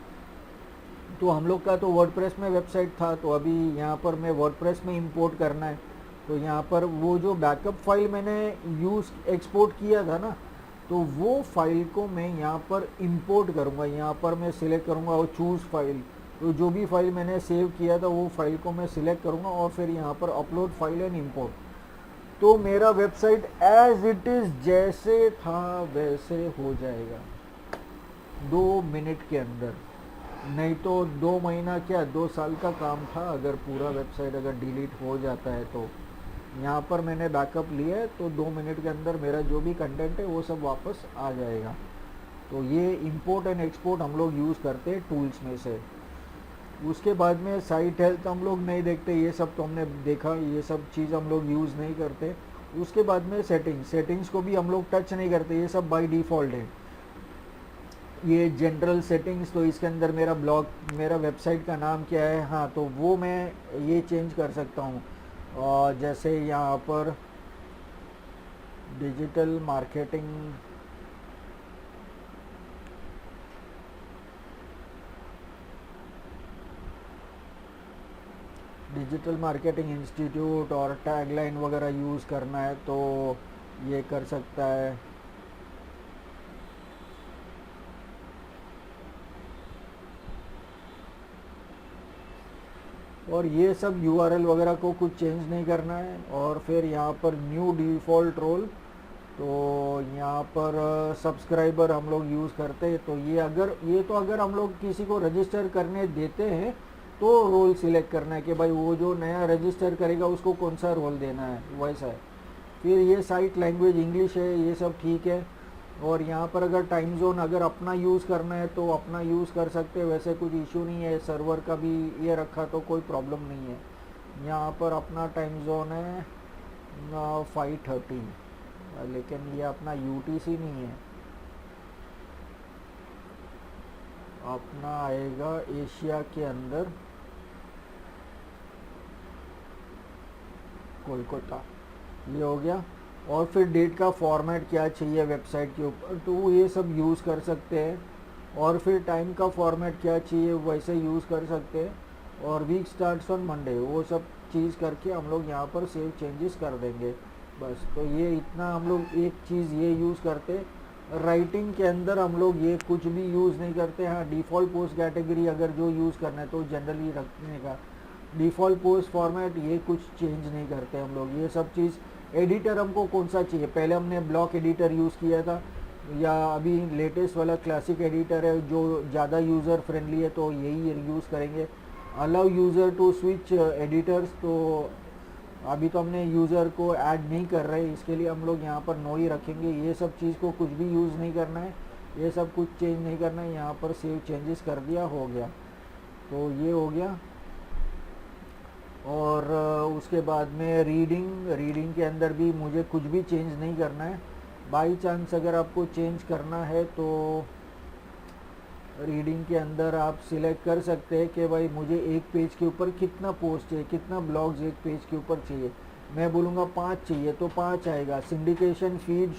तो हम लोग का तो वर्डप्रेस में वेबसाइट था, तो अभी यहाँ पर मैं वर्डप्रेस में इंपोर्ट करना है। तो यहाँ पर वो जो बैकअप फाइल मैंने एक्सपोर्ट किया था ना, तो वो फाइल को मैं यहाँ पर इंपोर्ट करूँगा। यहाँ पर मैं सिलेक्ट करूँगा और चूज़ फाइल, तो जो भी फाइल मैंने सेव किया था वो फाइल को मैं सिलेक्ट करूँगा, और फिर यहाँ पर अपलोड फाइल एंड इंपोर्ट। तो मेरा वेबसाइट एज इट इज़ जैसे था वैसे हो जाएगा 2 मिनट के अंदर। नहीं तो 2 महीना क्या 2 साल का काम था, अगर पूरा वेबसाइट अगर डिलीट हो जाता है तो। यहाँ पर मैंने बैकअप लिया है, तो 2 मिनट के अंदर मेरा जो भी कंटेंट है वो सब वापस आ जाएगा। तो ये इंपोर्ट एंड एक्सपोर्ट हम लोग यूज़ करते हैं टूल्स में से। उसके बाद में साइट हेल्थ हम लोग नहीं देखते, ये सब तो हमने देखा, ये सब चीज़ हम लोग यूज़ नहीं करते। उसके बाद में सेटिंग्स को भी हम लोग टच नहीं करते, ये सब बाय डिफ़ॉल्ट है। ये जनरल सेटिंग्स, तो इसके अंदर मेरा ब्लॉग, मेरा वेबसाइट का नाम क्या है, हाँ, तो वो मैं ये चेंज कर सकता हूँ। और जैसे यहाँ पर डिजिटल मार्केटिंग इंस्टीट्यूट और टैगलाइन वगैरह यूज़ करना है तो ये कर सकता है। और ये सब URL वगैरह को कुछ चेंज नहीं करना है। और फिर यहाँ पर न्यू डिफ़ॉल्ट रोल, तो यहाँ पर सब्सक्राइबर हम लोग यूज़ करते हैं, तो ये तो अगर हम लोग किसी को रजिस्टर करने देते हैं तो रोल सिलेक्ट करना है कि भाई वो जो नया रजिस्टर करेगा उसको कौन सा रोल देना है, वैसा है। फिर ये साइट लैंग्वेज इंग्लिश है, ये सब ठीक है। और यहाँ पर अगर टाइम जोन अगर अपना यूज़ करना है तो अपना यूज़ कर सकते हैं, वैसे कुछ इशू नहीं है। सर्वर का भी ये रखा तो कोई प्रॉब्लम नहीं है। यहाँ पर अपना टाइम जोन है 5:30, लेकिन ये अपना UTC नहीं है, अपना आएगा एशिया के अंदर कोलकाता। ये हो गया। और फिर डेट का फॉर्मेट क्या चाहिए वेबसाइट के ऊपर, तो ये सब यूज़ कर सकते हैं। और फिर टाइम का फॉर्मेट क्या चाहिए वैसे यूज़ कर सकते हैं। और वीक स्टार्ट्स ऑन मंडे, वो सब चीज़ करके हम लोग यहाँ पर सेव चेंजेस कर देंगे बस। तो ये इतना हम लोग एक चीज़ ये यूज़ करते। राइटिंग के अंदर हम लोग ये कुछ भी यूज़ नहीं करते। हाँ, डिफ़ॉल्ट पोस्ट कैटेगरी अगर जो यूज़ करना है तो जनरली रखने का, डिफ़ॉल्ट पोस्ट फॉर्मेट ये कुछ चेंज नहीं करते हम लोग। ये सब चीज़ एडिटर हमको कौन सा चाहिए, पहले हमने ब्लॉक एडिटर यूज़ किया था, या अभी लेटेस्ट वाला क्लासिक एडिटर है जो ज़्यादा यूज़र फ्रेंडली है तो यही यूज़ करेंगे। Allow user to switch editors, तो अभी तो हमने यूज़र को ऐड नहीं कर रहे, इसके लिए हम लोग यहाँ पर नो ही रखेंगे। ये सब चीज़ को कुछ भी यूज़ नहीं करना है, ये सब कुछ चेंज नहीं करना है। यहाँ पर सेव चेंजेस कर दिया, हो गया। तो ये हो गया। और उसके बाद में रीडिंग के अंदर भी मुझे कुछ भी चेंज नहीं करना है। बाई चांस अगर आपको चेंज करना है तो रीडिंग के अंदर आप सिलेक्ट कर सकते हैं कि भाई मुझे एक पेज के ऊपर कितना पोस्ट चाहिए, कितना ब्लॉग्स एक पेज के ऊपर चाहिए। मैं बोलूँगा 5 चाहिए तो 5 आएगा। Syndication, feed,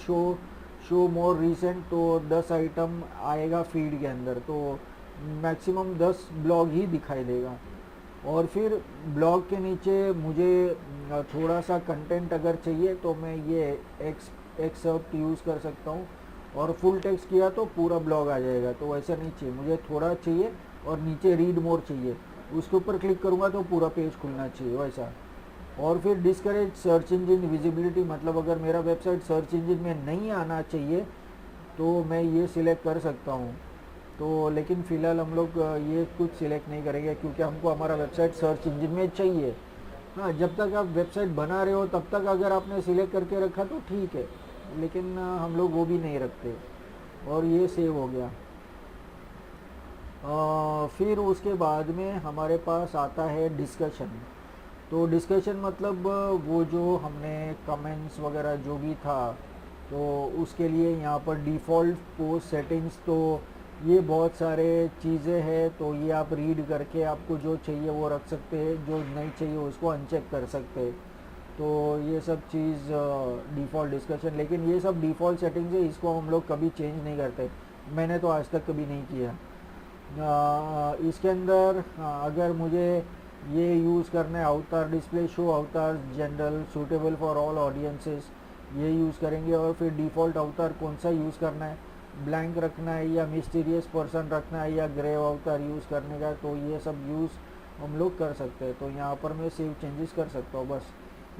show more recent, तो 10 आइटम आएगा फीड के अंदर, तो मैक्सिमम 10 ब्लॉग ही दिखाई देगा। और फिर ब्लॉग के नीचे मुझे थोड़ा सा कंटेंट अगर चाहिए तो मैं ये एक्सेप्ट यूज़ कर सकता हूँ, और फुल टेक्स्ट किया तो पूरा ब्लॉग आ जाएगा। तो वैसा नहीं चाहिए, मुझे थोड़ा चाहिए और नीचे रीड मोर चाहिए, उसके ऊपर क्लिक करूँगा तो पूरा पेज खुलना चाहिए वैसा। और फिर डिस्करेज सर्च इंजन विजिबिलिटी, मतलब अगर मेरा वेबसाइट सर्च इंजन में नहीं आना चाहिए तो मैं ये सिलेक्ट कर सकता हूँ। तो लेकिन फ़िलहाल हम लोग ये कुछ सिलेक्ट नहीं करेंगे, क्योंकि हमको हमारा वेबसाइट सर्च इंजन में चाहिए। हाँ, जब तक आप वेबसाइट बना रहे हो तब तक अगर आपने सिलेक्ट करके रखा तो ठीक है, लेकिन हम लोग वो भी नहीं रखते। और ये सेव हो गया। फिर उसके बाद में हमारे पास आता है डिस्कशन। तो डिस्कशन मतलब वो जो हमने कमेंट्स वगैरह जो भी था, तो उसके लिए यहाँ पर डिफ़ॉल्ट पोस्ट सेटिंग्स, तो ये बहुत सारे चीज़ें हैं। तो ये आप रीड करके आपको जो चाहिए वो रख सकते हैं, जो नहीं चाहिए उसको अनचेक कर सकते हैं। तो ये सब चीज़ डिफ़ॉल्ट डिस्कशन, लेकिन ये सब डिफ़ॉल्ट सेटिंग्स है, इसको हम लोग कभी चेंज नहीं करते। मैंने तो आज तक कभी नहीं किया। इसके अंदर अगर मुझे ये यूज़ करना है, अवतार डिस्प्ले, शो अवतार general suitable for all audiences, ये यूज़ करेंगे। और फिर डिफ़ॉल्ट अवतार कौन सा यूज़ करना है, ब्लैंक रखना है या मिस्टीरियस पर्सन रखना है या ग्रे अवतार यूज़ करने का, तो ये सब यूज़ हम लोग कर सकते हैं। तो यहाँ पर मैं सेव चेंजेस कर सकता हूँ, बस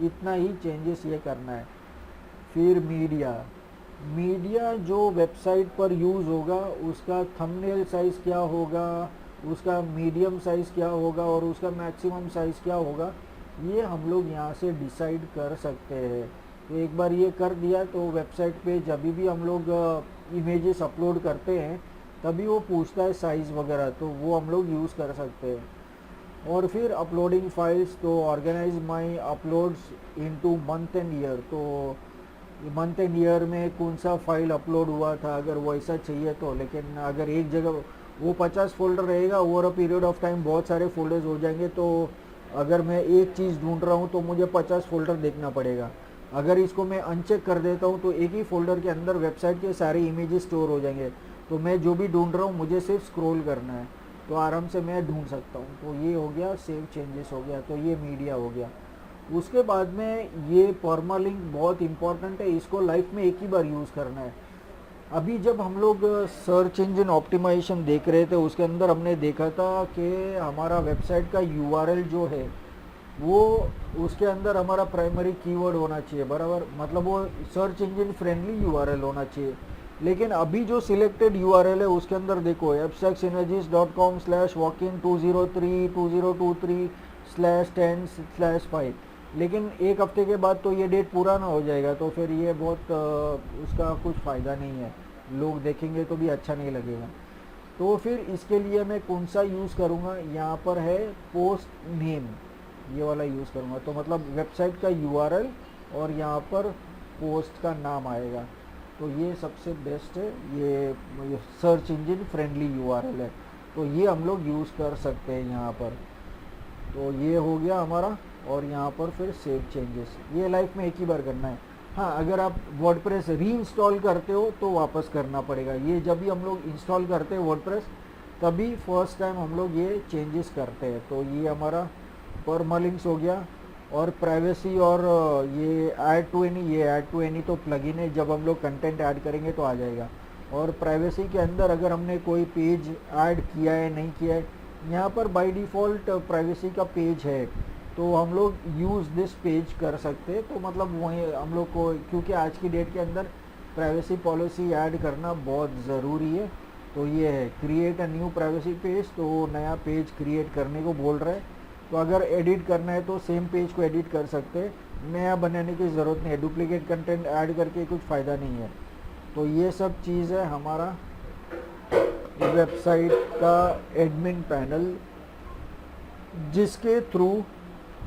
इतना ही चेंजेस ये करना है। फिर मीडिया जो वेबसाइट पर यूज़ होगा उसका थंबनेल साइज़ क्या होगा, उसका मीडियम साइज़ क्या होगा और उसका मैक्सिमम साइज़ क्या होगा, ये हम लोग यहाँ से डिसाइड कर सकते हैं। तो एक बार ये कर दिया तो वेबसाइट पे जब भी हम लोग इमेजेस अपलोड करते हैं तभी वो पूछता है साइज़ वगैरह, तो वो हम लोग यूज़ कर सकते हैं। और फिर अपलोडिंग फाइल्स, तो organise my uploads into month and year, तो मंथ एंड ईयर में कौन सा फाइल अपलोड हुआ था अगर वैसा चाहिए तो। लेकिन अगर एक जगह वो 50 फोल्डर रहेगा, over a period of time बहुत सारे फोल्डर्स हो जाएंगे, तो अगर मैं एक चीज़ ढूंढ रहा हूँ तो मुझे 50 फोल्डर देखना पड़ेगा। अगर इसको मैं अनचेक कर देता हूँ तो एक ही फोल्डर के अंदर वेबसाइट के सारे इमेजेस स्टोर हो जाएंगे, तो मैं जो भी ढूंढ रहा हूँ मुझे सिर्फ स्क्रॉल करना है, तो आराम से मैं ढूंढ सकता हूँ। तो ये हो गया, सेव चेंजेस हो गया, तो ये मीडिया हो गया। उसके बाद में ये परमालिंक बहुत इंपॉर्टेंट है, इसको लाइफ में एक ही बार यूज़ करना है। अभी जब हम लोग सर्च इंजन ऑप्टिमाइजेशन देख रहे थे उसके अंदर हमने देखा था कि हमारा वेबसाइट का यूआरएल जो है वो उसके अंदर हमारा प्राइमरी कीवर्ड होना चाहिए, बराबर, मतलब वो सर्च इंजन फ्रेंडली यूआरएल होना चाहिए। लेकिन अभी जो सिलेक्टेड यूआरएल है उसके अंदर देखो abstractsynergies.com/walk-in2023/10/5, लेकिन एक हफ्ते के बाद तो ये डेट पूरा ना हो जाएगा, तो फिर ये बहुत उसका कुछ फ़ायदा नहीं है, लोग देखेंगे तो भी अच्छा नहीं लगेगा। तो फिर इसके लिए मैं कौन सा यूज़ करूँगा, यहाँ पर है पोस्ट नेम, ये वाला यूज़ करूँगा। तो मतलब वेबसाइट का यूआरएल और यहाँ पर पोस्ट का नाम आएगा, तो ये सबसे बेस्ट है, ये सर्च इंजन फ्रेंडली यूआरएल है, तो ये हम लोग यूज़ कर सकते हैं यहाँ पर। तो ये हो गया हमारा। और यहाँ पर फिर सेव चेंजेस, ये लाइफ में एक ही बार करना है। हाँ, अगर आप वर्डप्रेस रीइंस्टॉल करते हो तो वापस करना पड़ेगा। ये जब भी हम लोग इंस्टॉल करते हैं वर्डप्रेस तभी फर्स्ट टाइम हम लोग ये चेंजेस करते हैं। तो ये हमारा परमालिंक्स हो गया। और प्राइवेसी और ये ऐड टू एनी तो प्लगइन है, जब हम लोग कंटेंट ऐड करेंगे तो आ जाएगा। और प्राइवेसी के अंदर अगर हमने कोई पेज ऐड किया है नहीं किया है, यहाँ पर बाय डिफ़ॉल्ट प्राइवेसी का पेज है, तो हम लोग यूज़ दिस पेज कर सकते हैं। तो मतलब वहीं हम लोग को, क्योंकि आज की डेट के अंदर प्राइवेसी पॉलिसी ऐड करना बहुत ज़रूरी है। तो ये है create a new privacy page, तो नया पेज क्रिएट करने को बोल रहा है, तो अगर एडिट करना है तो सेम पेज को एडिट कर सकते हैं, नया बनाने की ज़रूरत नहीं है, डुप्लीकेट कंटेंट ऐड करके कुछ फ़ायदा नहीं है। तो ये सब चीज़ है हमारा वेबसाइट का एडमिन पैनल, जिसके थ्रू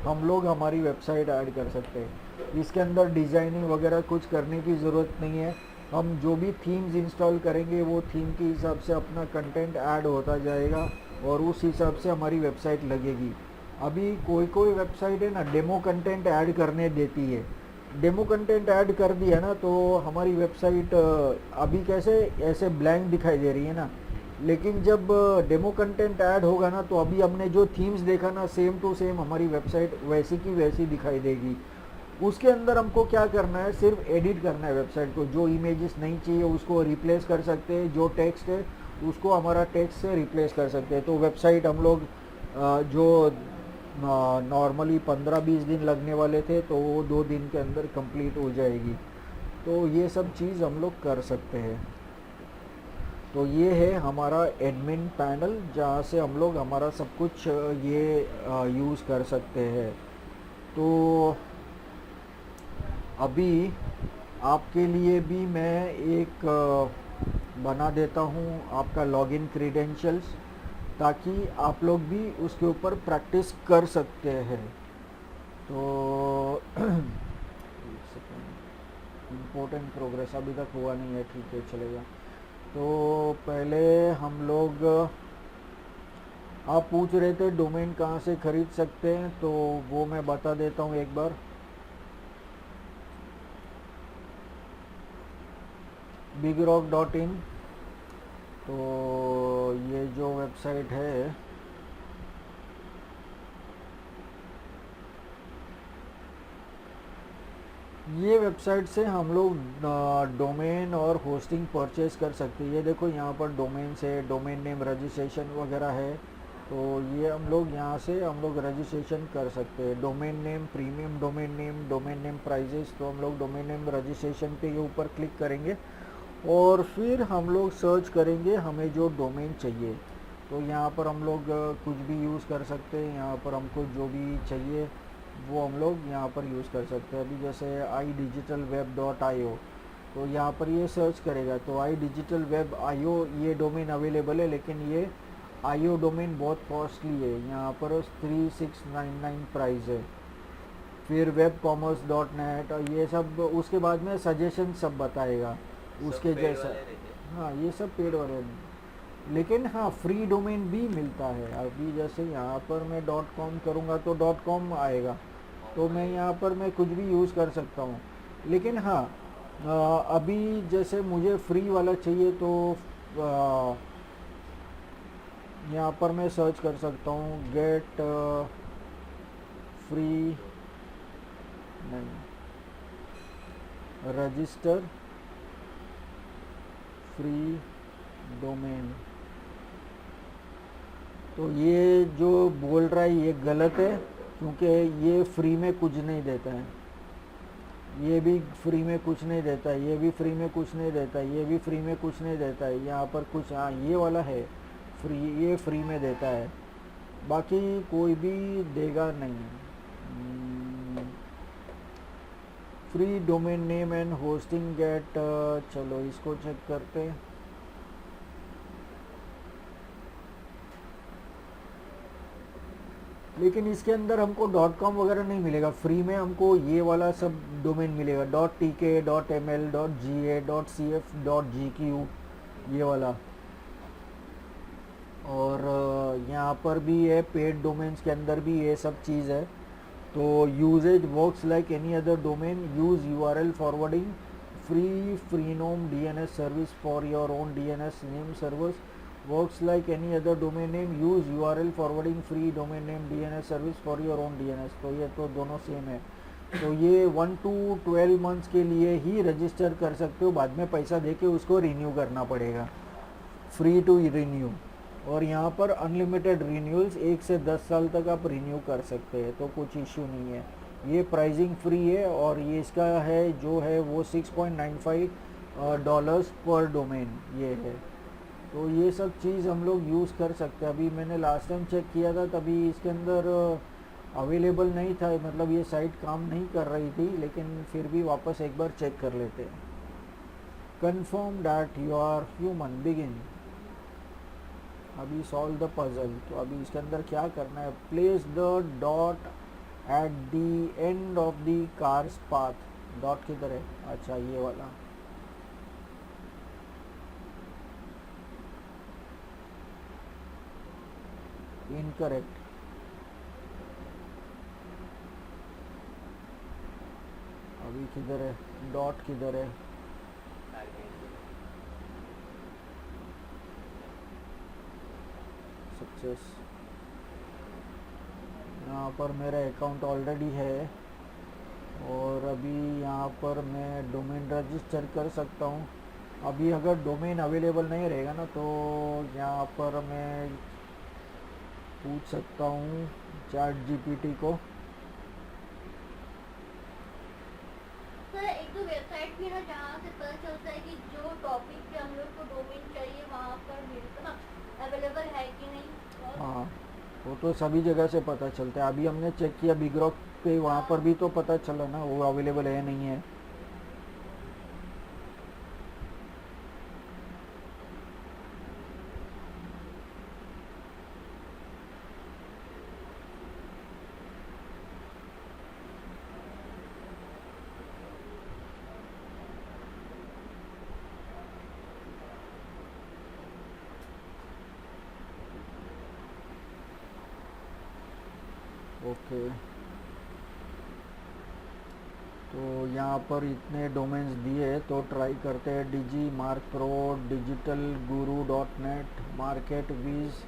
हम लोग हमारी वेबसाइट ऐड कर सकते हैं। इसके अंदर डिज़ाइनिंग वगैरह कुछ करने की ज़रूरत नहीं है, हम जो भी थीम्स इंस्टॉल करेंगे वो थीम के हिसाब से अपना कंटेंट ऐड होता जाएगा और उस हिसाब से हमारी वेबसाइट लगेगी। अभी कोई कोई वेबसाइट है ना डेमो कंटेंट ऐड करने देती है, डेमो कंटेंट ऐड कर दिया ना तो हमारी वेबसाइट अभी कैसे ऐसे ब्लैंक दिखाई दे रही है ना, लेकिन जब डेमो कंटेंट ऐड होगा ना तो अभी हमने जो थीम्स देखा ना सेम टू सेम हमारी वेबसाइट वैसी की वैसी दिखाई देगी। उसके अंदर हमको क्या करना है, सिर्फ एडिट करना है वेबसाइट को, जो इमेजेस नहीं चाहिए उसको रिप्लेस कर सकते हैं, जो टेक्स्ट है उसको हमारा टेक्स्ट से रिप्लेस कर सकते हैं। तो वेबसाइट हम लोग जो नॉर्मली 15-20 दिन लगने वाले थे तो वो 2 दिन के अंदर कंप्लीट हो जाएगी। तो ये सब चीज़ हम लोग कर सकते हैं। तो ये है हमारा एडमिन पैनल, जहाँ से हम लोग हमारा सब कुछ ये यूज़ कर सकते हैं। तो अभी आपके लिए भी मैं एक बना देता हूँ आपका लॉगिन क्रीडेंशियल्स, ताकि आप लोग भी उसके ऊपर प्रैक्टिस कर सकते हैं। तो इम्पोर्टेंट प्रोग्रेस अभी तक हुआ नहीं है, ठीक है चलेगा। तो पहले हम लोग, आप पूछ रहे थे डोमेन कहाँ से ख़रीद सकते हैं, तो वो मैं बता देता हूँ एक बार। bigrock.in, तो ये जो वेबसाइट है ये वेबसाइट से हम लोग डोमेन और होस्टिंग परचेज कर सकते हैं। ये देखो यहाँ पर डोमेन से डोमेन नेम रजिस्ट्रेशन वगैरह है, तो ये हम लोग यहाँ से हम लोग रजिस्ट्रेशन कर सकते हैं। Domain name, premium domain name prices, तो हम लोग डोमेन नेम रजिस्ट्रेशन पे के ऊपर क्लिक करेंगे और फिर हम लोग सर्च करेंगे हमें जो डोमेन चाहिए। तो यहाँ पर हम लोग कुछ भी यूज़ कर सकते हैं, यहाँ पर हमको जो भी चाहिए वो हम लोग यहाँ पर यूज़ कर सकते हैं। अभी जैसे idigitalweb.io, तो यहाँ पर ये सर्च करेगा तो idigitalweb.io ये डोमेन अवेलेबल है, लेकिन ये IO डोमेन बहुत कॉस्टली है, यहाँ पर 3699 प्राइस है। फिर webcommerce.net और ये सब, उसके बाद में सजेशन सब बताएगा उसके जैसा। हाँ ये सब पेड वाले हैं, लेकिन हाँ फ्री डोमेन भी मिलता है। अभी जैसे यहाँ पर मैं .com करूँगा तो .com आएगा, तो मैं यहाँ पर मैं कुछ भी यूज़ कर सकता हूँ। लेकिन हाँ अभी जैसे मुझे फ्री वाला चाहिए तो यहाँ पर मैं सर्च कर सकता हूँ गेट फ्री नहीं रजिस्टर फ्री डोमेन। तो ये जो बोल रहा है ये गलत है, क्योंकि ये फ्री में कुछ नहीं देता है, ये भी फ्री में कुछ नहीं देता है, ये भी फ्री में कुछ नहीं देता है, ये भी फ्री में कुछ नहीं देता है। यहाँ पर कुछ, हाँ ये वाला है फ्री, ये फ्री में देता है, बाकी कोई भी देगा नहीं। Free domain name and hosting get, चलो इसको चेक करते हैं। लेकिन इसके अंदर हमको .com वगैरह नहीं मिलेगा, फ्री में हमको ये वाला सब डोमेन मिलेगा, .tk, .ml, .ga, .cf, .gq ये वाला। और यहाँ पर भी है पेड डोमेन्स के अंदर भी ये सब चीज़ है। तो uses works like any other domain, use URL forwarding, free Freenom DNS service for your own DNS name servers, works like any other domain name, use URL forwarding, free domain name DNS service for your own DNS। तो ये तो दोनों सेम है। तो ये 1 to 12 मंथ्स के लिए ही रजिस्टर कर सकते हो, बाद में पैसा देके उसको रिन्यू करना पड़ेगा, फ्री टू रिन्यू। और यहाँ पर अनलिमिटेड रिन्यूअल्स 1 से 10 साल तक आप रिन्यू कर सकते हैं, तो कुछ इश्यू नहीं है। ये प्राइसिंग फ्री है और ये इसका है जो है वो $6.95 पर डोमेन ये है। तो ये सब चीज़ हम लोग यूज़ कर सकते हैं। अभी मैंने लास्ट टाइम चेक किया था, तभी इसके अंदर अवेलेबल नहीं था, मतलब ये साइट काम नहीं कर रही थी, लेकिन फिर भी वापस एक बार चेक कर लेते हैं। Confirm that you are human, begin. अभी सॉल्व द पजल। तो अभी इसके अंदर क्या करना है, place the dot at the end of the cars path. Dot किधर है, अच्छा ये वाला। इनकरेक्ट। अभी किधर है, डॉट किधर है, सक्सेस। यहाँ पर मेरा अकाउंट ऑलरेडी है, और अभी यहाँ पर मैं डोमेन रजिस्टर कर सकता हूँ। अभी अगर डोमेन अवेलेबल नहीं रहेगा ना, तो यहाँ पर मैं पूछ सकता हूँ चैट जीपीटी को। सर एक दो वेबसाइट भी ना जहाँ से पता चलता है कि जो टॉपिक पे हम लोग को डोमेन चाहिए वहाँ पर मिलता अवेलेबल है कि नहीं। हाँ, वो तो सभी जगह से पता चलता है। अभी हमने चेक किया बिगरॉक पे, वहाँ पर भी तो पता चला ना वो अवेलेबल है नहीं है। ओके, तो यहाँ पर इतने डोमेन्स दिए, तो ट्राई करते हैं। Digi mark pro, digital guru dot net, market wiz,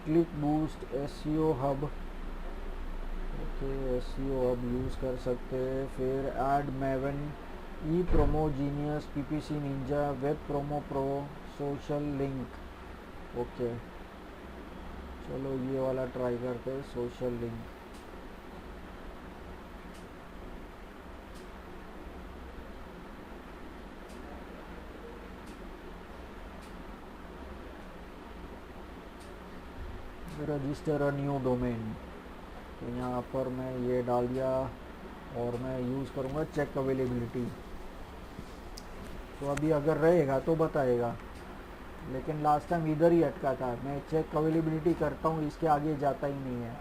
click boost, SEO hub. Okay, SEO hub use कर सकते हैं। फिर ad maven, e promo genius, PPC ninja, web promo pro, social link. Okay, चलो ये वाला ट्राई करते हैं, social link. Register a new domain, तो यहाँ पर मैं ये डाल दिया, और मैं यूज़ करूँगा चेक अवेलेबिलिटी। तो अभी अगर रहेगा तो बताएगा, लेकिन लास्ट टाइम इधर ही अटका था। मैं चेक अवेलेबिलिटी करता हूँ, इसके आगे जाता ही नहीं है।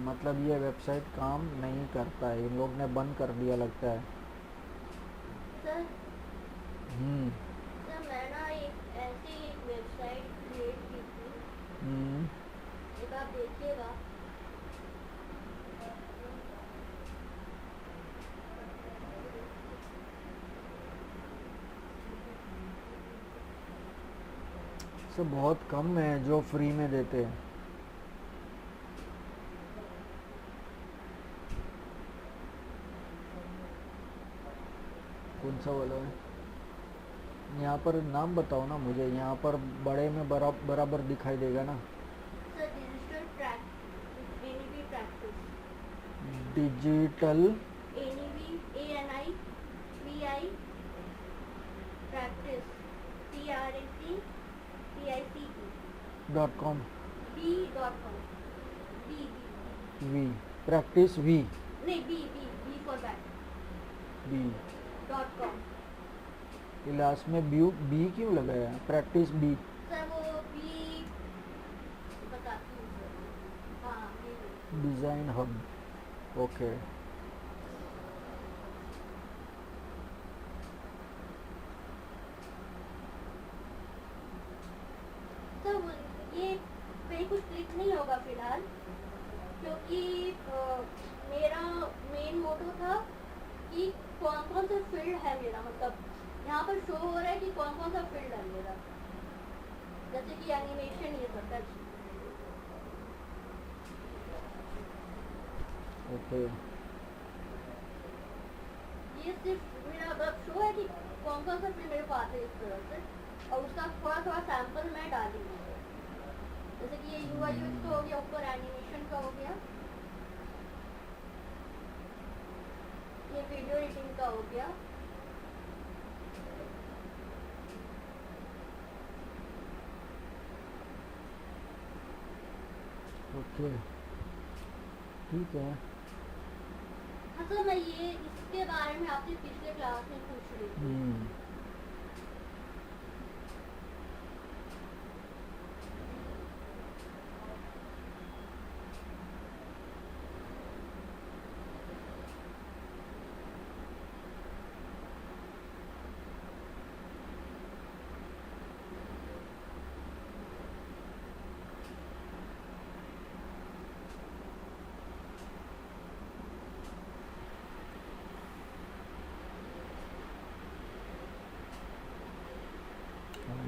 मतलब ये वेबसाइट काम नहीं करता है, इन लोग ने बंद कर दिया लगता है। सर हम्म सर मैं ना एक ऐसी एक वेबसाइट क्रिएट की थी, हम्म एक आप देखिएगा। सब बहुत कम है जो फ्री में देते हैं। कौन सा वाला है, यहाँ पर नाम बताओ ना मुझे। यहाँ पर बड़े में बराबर दिखाई देगा ना। Sir digital practice, N E V practice, digital N E V A N I V I practice, .com, b.com, b V, practice V, नहीं b for bat B. .com। Last में बी क्यों लगाया, प्रैक्टिस बी। सर वो बी बताती हूँ सर, हाँ ये डिज़ाइन हब, ओके। ये पे कुछ क्लिक नहीं होगा फिलहाल, क्योंकि मेरा मेन मोटो था कि कौन कौन सा फील्ड है मेरा, मतलब यहाँ पर शो हो रहा है कि कौन कौन सा फील्ड है मेरा, जैसे कि एनिमेशन, ये सब टच। ओके, ये सिर्फ मेरा मतलब शो है कि कौन कौन सा फील्ड मेरे को आते हैं इस तरह से, और उसका थोड़ा थोड़ा सैंपल मैं डाली हूँ। जैसे कि ये यूआई यूएक्स का हो गया, ऊपर एनिमेशन का हो गया, ये वीडियो एडिटिंग का हो गया, ओके, ठीक है। हाँ सर, मैं ये इसके बारे में आपसे पिछले क्लास में पूछ रही थी। हम्म,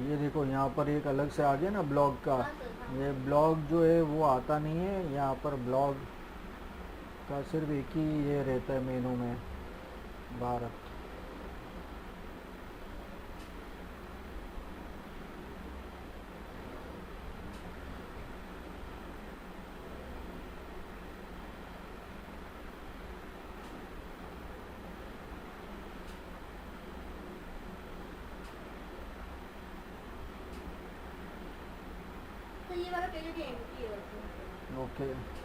ये देखो यहाँ पर एक अलग से आ गया ना ब्लॉग का। हाँ सर, हाँ। ये ब्लॉग जो है वो आता नहीं है यहाँ पर। ब्लॉग का सिर्फ एक ही ये रहता है मेनू में, भारत। तो ये वाला पेज भी एम्प्टी है वैसे। ओके,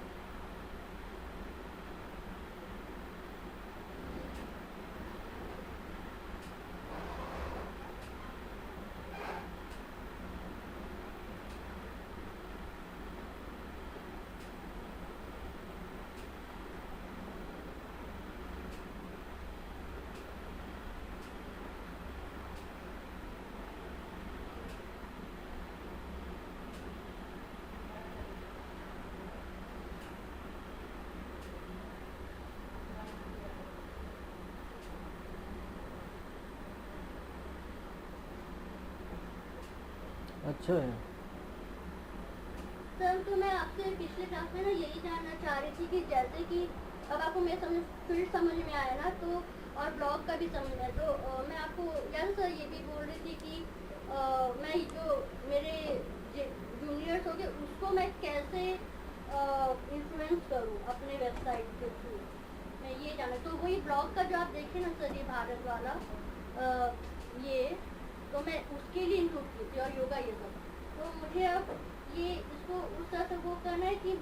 अच्छा है। सर, तो मैं आपसे पिछले क्लास में ना यही जानना चाह रही थी कि जैसे कि अब आपको मेरा समझ फील्ड समझ में आया ना, तो और ब्लॉग का भी समझ में आया, तो मैं आपको याद सर ये भी बोल रही थी कि मैं जो मेरे जूनियर्स हो गए उसको मैं कैसे इन्फ्लुएंस करूँ अपने वेबसाइट के थ्रू, मैं ये जाना। तो वही ब्लॉग का जो आप देखे ना सर, ये भारत वाला ये, तो मैं उसके लिए इंक्लूड की थी, और योगा ये सब। तो मुझे अब ये इसको उस तरह से वो करना है कि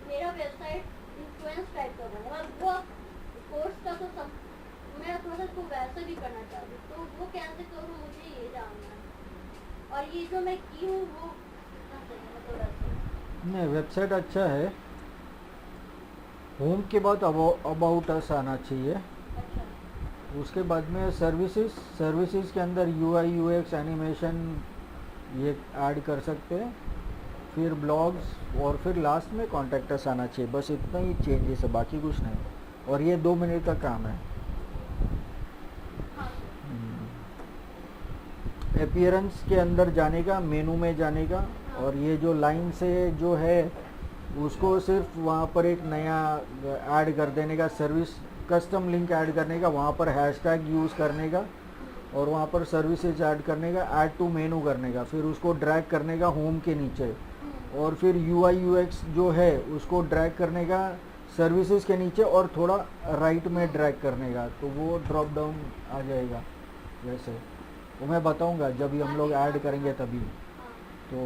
मेरा वेबसाइट इन्फ्लुएंस टाइप का बने, और वो कोर्स का तो सब मैं थोड़ा सा इसको वैसे भी करना चाहती हूँ, तो वो कैसे करूँ मुझे ये जानना है। और ये जो मैं की हूँ वो कितना सही है, मतलब वैसे। नहीं, वेबसाइट अच्छा है। होम के बाद अबाउट अस आना चाहिए। अच्छा, उसके बाद में सर्विसेज के अंदर यूआई यूएक्स एनिमेशन ये ऐड कर सकते हैं। फिर ब्लॉग्स, और फिर लास्ट में कॉन्टैक्ट अस आना चाहिए। बस इतना ही चेंजेस है, बाकी कुछ नहीं। और ये 2 मिनट का काम है। हाँ अपीयरेंस के अंदर जाने का, मेनू में जाने का, और ये जो लाइन से जो है उसको सिर्फ वहाँ पर एक नया ऐड कर देने का, सर्विस कस्टम लिंक ऐड करने का, वहाँ पर हैशटैग यूज़ करने का, और वहाँ पर सर्विसेज ऐड करने का, ऐड टू मेनू करने का, फिर उसको ड्रैग करने का होम के नीचे, और फिर यूआई यूएक्स जो है उसको ड्रैग करने का सर्विसेज के नीचे, और थोड़ा राइट में ड्रैग करने का, तो वो ड्रॉप डाउन आ जाएगा वैसे। वो मैं बताऊंगा जब भी हम लोग ऐड करेंगे तभी, हाँ। तो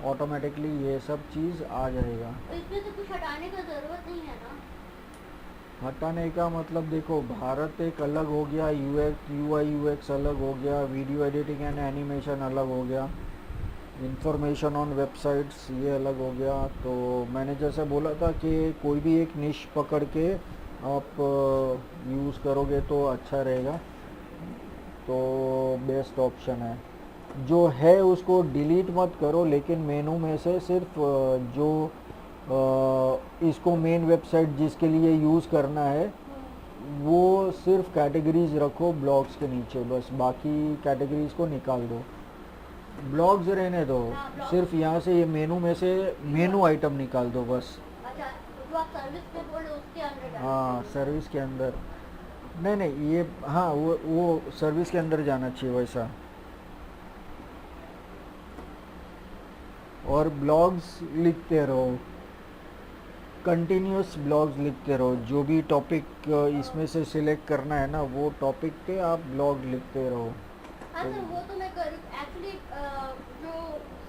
ऑटोमेटिकली ये सब चीज़ आ जाएगा। तो इसमें से कुछ हटाने का ज़रूरत नहीं है ना? हटाने का मतलब देखो, भारत एक अलग हो गया, यूआई यूएक्स अलग हो गया, वीडियो एडिटिंग एंड एनिमेशन अलग हो गया, इंफॉर्मेशन ऑन वेबसाइट्स ये अलग हो गया। तो मैंने जैसे बोला था कि कोई भी एक निश पकड़ के आप यूज़ करोगे तो अच्छा रहेगा, तो बेस्ट ऑप्शन है। जो है उसको डिलीट मत करो, लेकिन मेनू में से सिर्फ जो इसको मेन वेबसाइट जिसके लिए यूज़ करना है वो सिर्फ कैटेगरीज रखो ब्लॉग्स के नीचे, बस बाकी कैटेगरीज को निकाल दो। ब्लॉग्स रहने दो, हाँ, ब्लॉग। सिर्फ यहाँ से ये मेनू में से मेनू आइटम निकाल दो बस। अच्छा, जो आप सर्विस में बोल रहे हो उसके अंदर डाल हाँ, दीजिए। सर्विस के अंदर नहीं ये, हाँ वो सर्विस के अंदर जाना चाहिए वैसा। और ब्लॉग्स लिखते रहो, कंटिन्यूस ब्लॉग्स लिखते रहो। जो भी टॉपिक इसमें से सिलेक्ट करना है ना, वो टॉपिक पे आप ब्लॉग लिखते रहो। हाँ सर, वो तो मैं कर एक्चुअली जो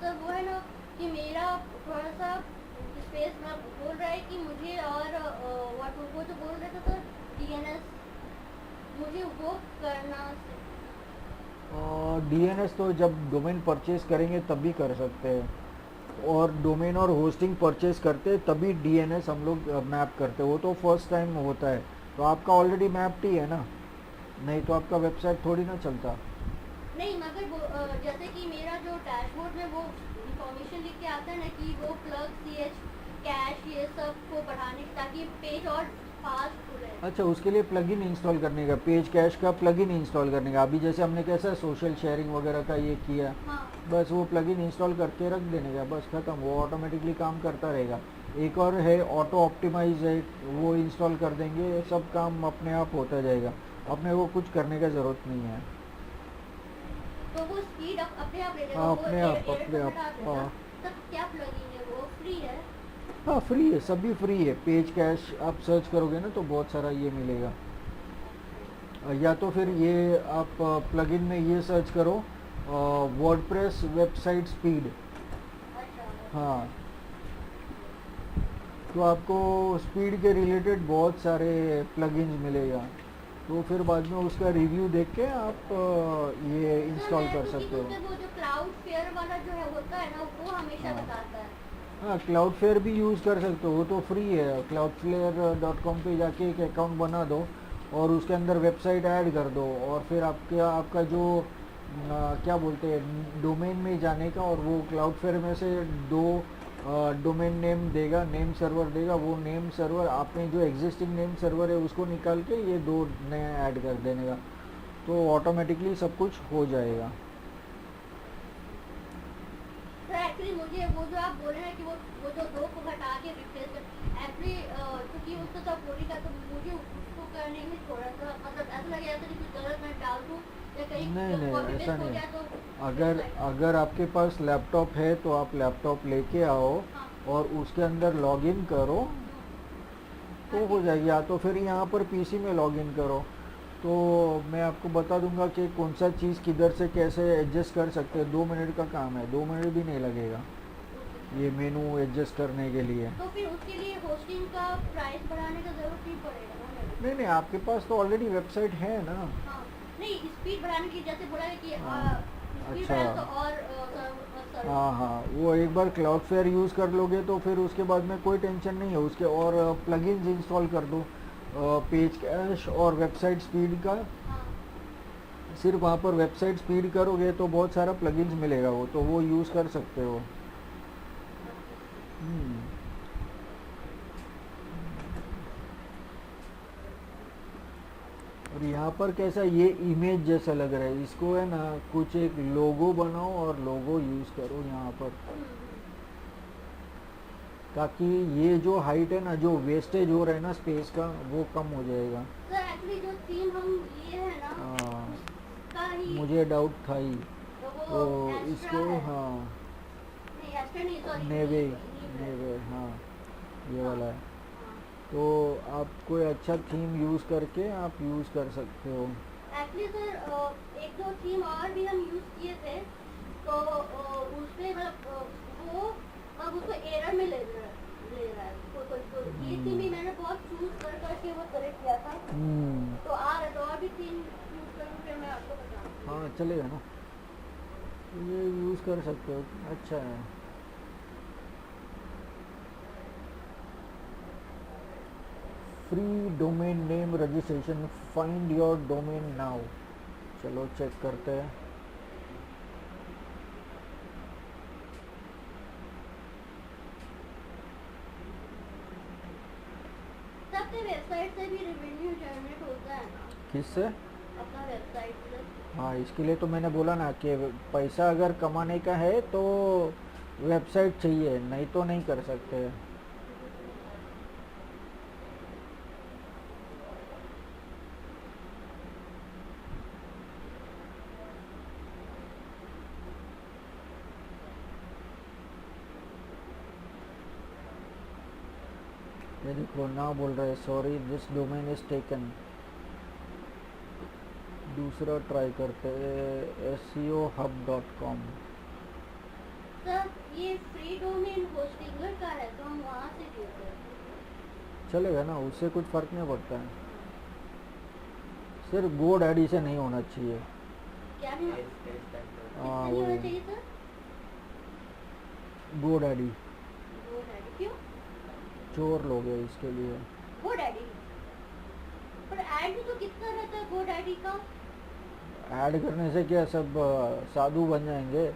सर वो है ना कि मेरा थोड़ा सा स्पेस में बोल रहा है कि मुझे और वो जो बोल रहे थे तो डीएनएस मुझे वो करना डीएनएस तो जब डोमेन परचेज करेंगे तभी कर सकते हैं, और डोमेन और होस्टिंग परचेज करते हैं तभी डीएनएस हम लोग मैप करते हैं। वो तो फर्स्ट टाइम होता है, तो आपका ऑलरेडी मैप्ड ही है ना, नहीं तो आपका वेबसाइट थोड़ी ना चलता। नहीं, मगर वो जैसे कि मेरा जो डैशबोर्ड में वो इंफॉर्मेशन लिख के आता है ना कि वो प्लग सीएच कैश ये सब को बढ़ाने ताकि पेज और फास्ट खुले। अच्छा, उसके लिए प्लगइन इंस्टॉल करने का, पेज कैश का प्लगइन इंस्टॉल करने का। अभी जैसे हमने कैसा सोशल शेयरिंग वगैरह का ये किया, हाँ बस वो प्लगइन इंस्टॉल करके रख देने का, बस ख़त्म, वो ऑटोमेटिकली काम करता रहेगा। एक और है ऑटो ऑप्टिमाइज है, वो इंस्टॉल कर देंगे, सब काम अपने आप होता जाएगा, अपने को कुछ करने का ज़रूरत नहीं है। तो वो स्पीड अपने आप ले लेगा। हाँ, वो अपने आप, एरर अपने आप, हटा देगा। हाँ। तब क्या प्लगइन है वो फ्री है? हाँ, फ्री है, सभी फ्री है। पेज कैश आप सर्च करोगे ना तो बहुत सारा ये मिलेगा। या तो फिर ये आप प्लगइन में ये सर्च करो, वर्डप्रेस वेबसाइट स्पीड। अच्छा हाँ, तो आपको स्पीड के रिलेटेड बहुत सारे प्लगइन्स मिलेगा, तो फिर बाद में उसका रिव्यू देख के आप ये इंस्टॉल कर सकते हो। वो जो क्लाउड फेयर वाला जो है होता है ना वो हमेशा हाँ। बताता है। हाँ, क्लाउडफ्लेयर भी यूज़ कर सकते हो, वो तो फ्री है। cloudflare.com पे जाके एक अकाउंट बना दो और उसके अंदर वेबसाइट ऐड कर दो, और फिर आपका जो क्या बोलते हैं डोमेन में जाने का, और वो क्लाउडफ्लेयर में से दो डोमेन नेम देगा, नेम सर्वर देगा, वो नेम सर्वर आपने जो एग्जिस्टिंग नेम सर्वर है उसको निकाल के ये दो नए ऐड कर देने का, तो ऑटोमेटिकली सब कुछ हो जाएगा। सर एक्चुअली मुझे वो जो आप बोल रहे हैं कि वो जो दो को हटा के रिप्लेस कर एक्चुअली क्योंकि उसको सब बोली का तो मुझे उसको करने में थोड़ा सा मतलब ऐसा लगे ऐसा कि कुछ गलत मैं डाल दूँ या कहीं नहीं नहीं, copy ऐसा paste हो नहीं। गया तो अगर आपके पास लैपटॉप है तो आप लैपटॉप लेके आओ हाँ। और उसके अंदर लॉगिन करो तो हो जाएगी, या तो फिर यहाँ पर पीसी में लॉगिन करो। तो मैं आपको बता दूंगा कि कौन सा चीज़ किधर से कैसे एडजस्ट कर सकते हैं। 2 मिनट का काम है, 2 मिनट भी नहीं लगेगा ये मेनू एडजस्ट करने के लिए। तो फिर उसके लिए होस्टिंग का प्राइस बढ़ाने का जरूरत नहीं पड़ेगा ना मेरे को? नहीं नहीं, आपके पास तो ऑलरेडी वेबसाइट है ना। हाँ नहीं, स्पीड बढ़ाने की जैसे बोला है कि हाँ, स्पीड अच्छा। बढ़ाए तो और हाँ हाँ, वो एक बार क्लाउडफ्लेयर यूज़ कर लोगे तो फिर उसके बाद में कोई टेंशन नहीं है उसके, और प्लगइन्स इंस्टॉल कर दो पेज कैश और वेबसाइट स्पीड का। हाँ सिर्फ वहाँ पर वेबसाइट स्पीड करोगे तो बहुत सारा प्लगइन्स मिलेगा, वो तो वो यूज़ कर सकते हो। हम्म। और यहाँ पर कैसा ये इमेज जैसा लग रहा है, इसको है ना कुछ एक लोगो बनाओ और लोगो यूज़ करो यहाँ पर, ताकि ये जो हाइट है ना, जो वेस्टेज हो रहा है ना स्पेस का, वो कम हो जाएगा। सर एक्चुअली जो थीम हम लिए हैं ना हाँ, उसका ही मुझे डाउट था ही, वो तो एक्स्ट्रा इसको है। हाँ, नहीं एक्स्ट्रा नहीं सॉरी नेवे नेवे, हाँ ये वाला है। तो आप कोई अच्छा थीम यूज़ करके आप यूज़ कर सकते हो। एक्चुअली सर एक दो थीम और भी हम यूज किए थे तो उसमें मतलब वो अब उसको एरर में ले रहा है तो ये थीम भी मैंने बहुत चूज कर करके वो करेक्ट किया था। तो आ रहा तो और भी थीम यूज करूँ फिर मैं आपको बताऊँ। हाँ चलेगा ना, ये यूज़ कर सकते हो, अच्छा है। Free domain name registration, find your domain now. चलो चेक करते हैं। सबसे वेबसाइट से भी रेवेन्यू जनरेट होता है ना किससे? अपना वेबसाइट से। हाँ, इसके लिए तो मैंने बोला ना कि पैसा अगर कमाने का है तो वेबसाइट चाहिए, नहीं तो नहीं कर सकते। ये देखो ना बोल रहे sorry this domain is taken. दूसरा ट्राई करते हैं, SEOhub.com। सर ये फ्री डोमेन होस्टिंगर का है तो हम वहाँ से देते हैं। चलेगा ना, उससे कुछ फ़र्क नहीं पड़ता है। सिर्फ गो डैडी से नहीं होना चाहिए। क्या नहीं कैश कैश टाइप हाँ किससे नहीं होना वही, चाहिए sir? Go Daddy Go Daddy क्यों? चोर लोग हैं इसके लिए। गो डैडी पर ऐड भी तो कितना रहता है गो डैडी का? ऐड करने से क्या सब साधु बन जाएंगे?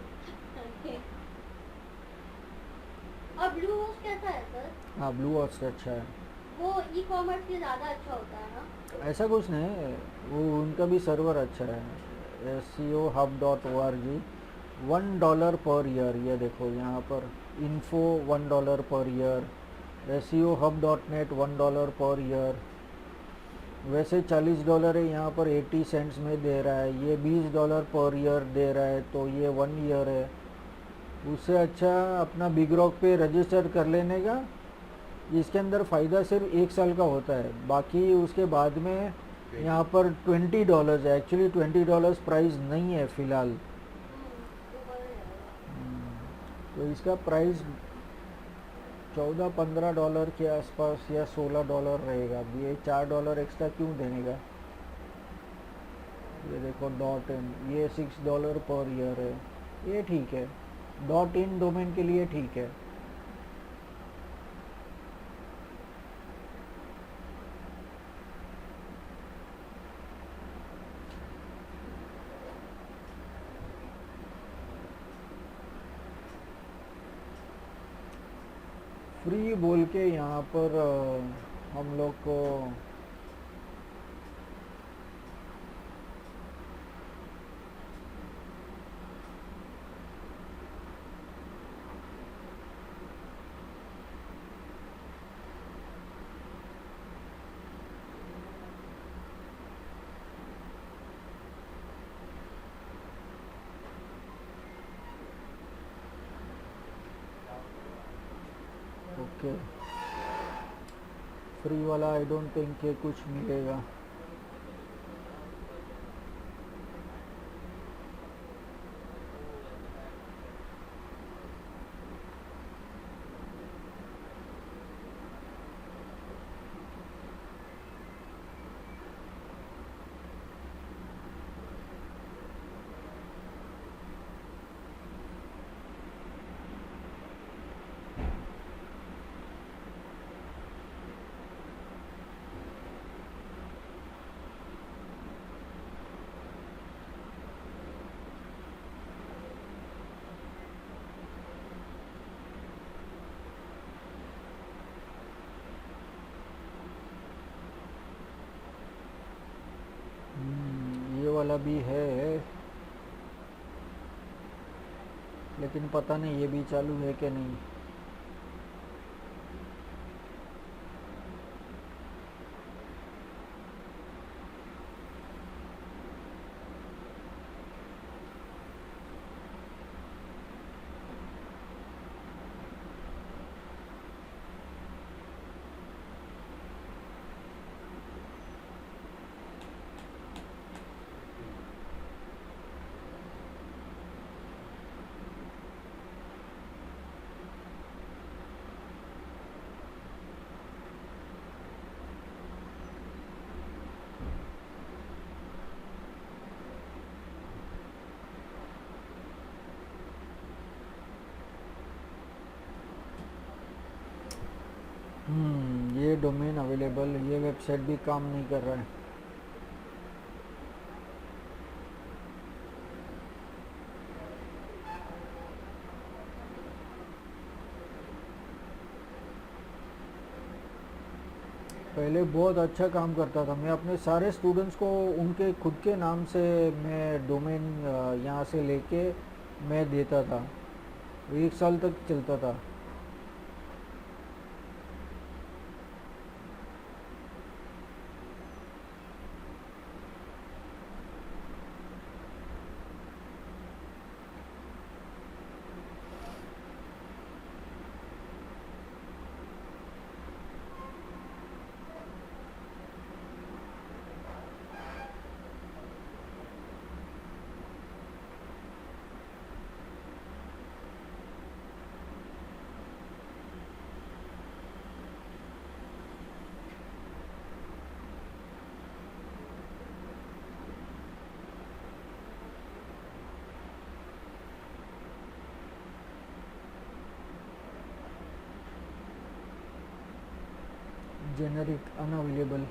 और ब्लू होस्ट कैसा है सर? हाँ ब्लू होस्ट अच्छा है। वो ई कॉमर्स के ज़्यादा अच्छा होता है ना? ऐसा कुछ नहीं, वो उनका भी सर्वर अच्छा है। SEOhub.org, $1 per year. ये देखो यहाँ पर info $1 per year. SEOhub.net $1 per year. वैसे $40 है, यहाँ पर 80 सेंट्स में दे रहा है। ये $20 पर ईयर दे रहा है, तो ये 1 ईयर है। उससे अच्छा अपना बिग रॉक पे रजिस्टर कर लेने का। इसके अंदर फ़ायदा सिर्फ 1 साल का होता है, बाकी उसके बाद में यहाँ पर $20 है। एक्चुअली $20 प्राइस नहीं है फ़िलहाल। वो बढ़ जाएगा। तो इसका प्राइस $14-15 के आसपास या $16 रहेगा। अब ये $4 एक्स्ट्रा क्यों देने का? ये देखो .in, ये $6 पर ईयर है। ये ठीक है, .in डोमेन के लिए ठीक है। फ्री बोल के यहाँ पर हम लोग को ओके फ्री वाला आई डोंट थिंक के कुछ मिलेगा। ये वाला भी है, लेकिन पता नहीं ये भी चालू है कि नहीं। ये डोमेन अवेलेबल, ये वेबसाइट भी काम नहीं कर रहा है। पहले बहुत अच्छा काम करता था। मैं अपने सारे स्टूडेंट्स को उनके खुद के नाम से मैं डोमेन यहाँ से लेके मैं देता था। 1 साल तक चलता था। generic unavailable.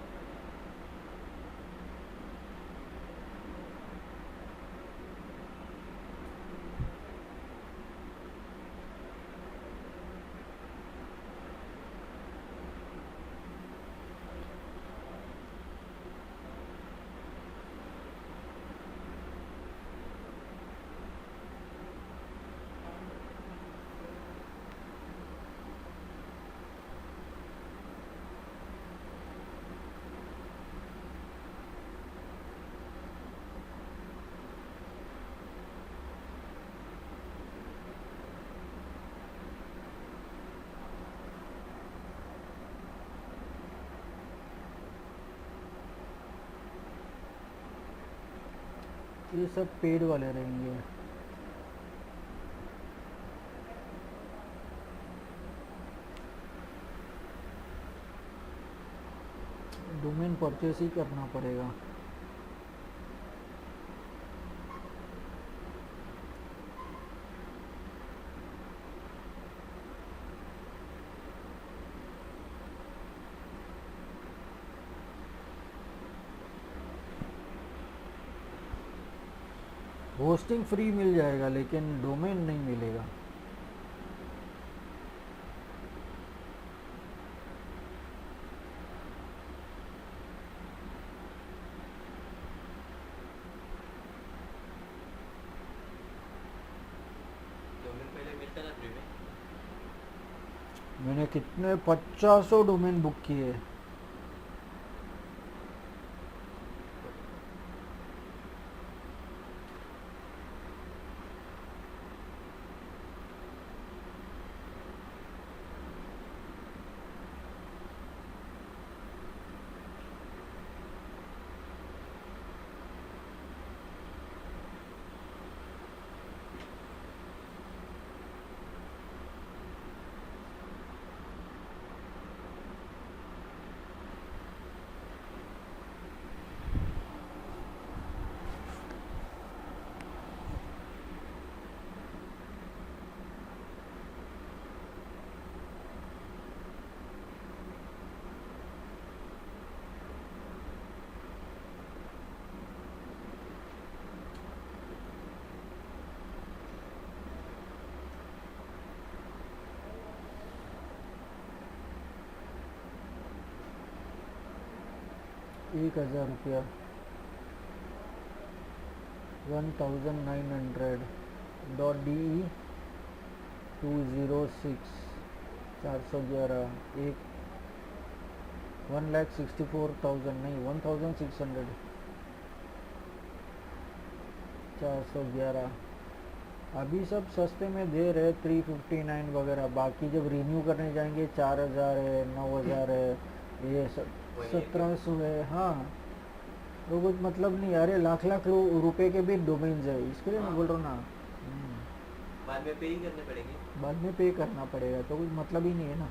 ये सब पेड वाले रहेंगे। डोमेन परचेस ही करना पड़ेगा। होस्टिंग फ्री मिल जाएगा लेकिन डोमेन नहीं मिलेगा। डोमेन पहले मिलता था फ्री में। मैंने कितने 50 डोमेन बुक किए। ₹1,000 1900.de 206 411 एक 1,64,000 नहीं 1,600 411। अभी सब सस्ते में दे रहे 359 वगैरह। बाकी जब रिन्यू करने जाएंगे 4,000 है 9,000 है ये सब 1,700 है। हाँ तो कुछ मतलब नहीं। अरे लाख लाख रुपए के भी डोमेन्स है इसके लिए मैं बोल रहा हूँ ना। बाद में पे ही करने पड़ेंगे। बाद में पे करना पड़ेगा तो कुछ मतलब ही नहीं है ना।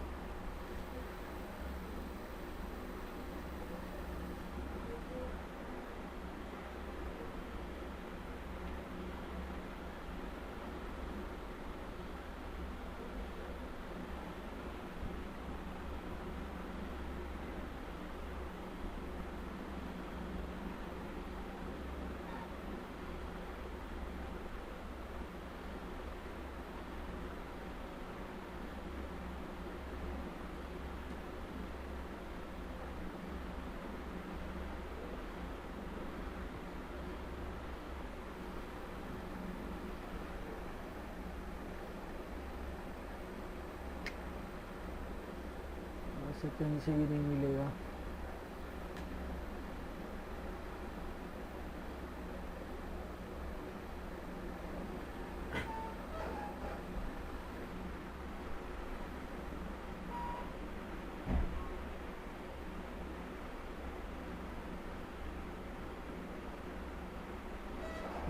ऐसे कहीं से भी नहीं मिलेगा।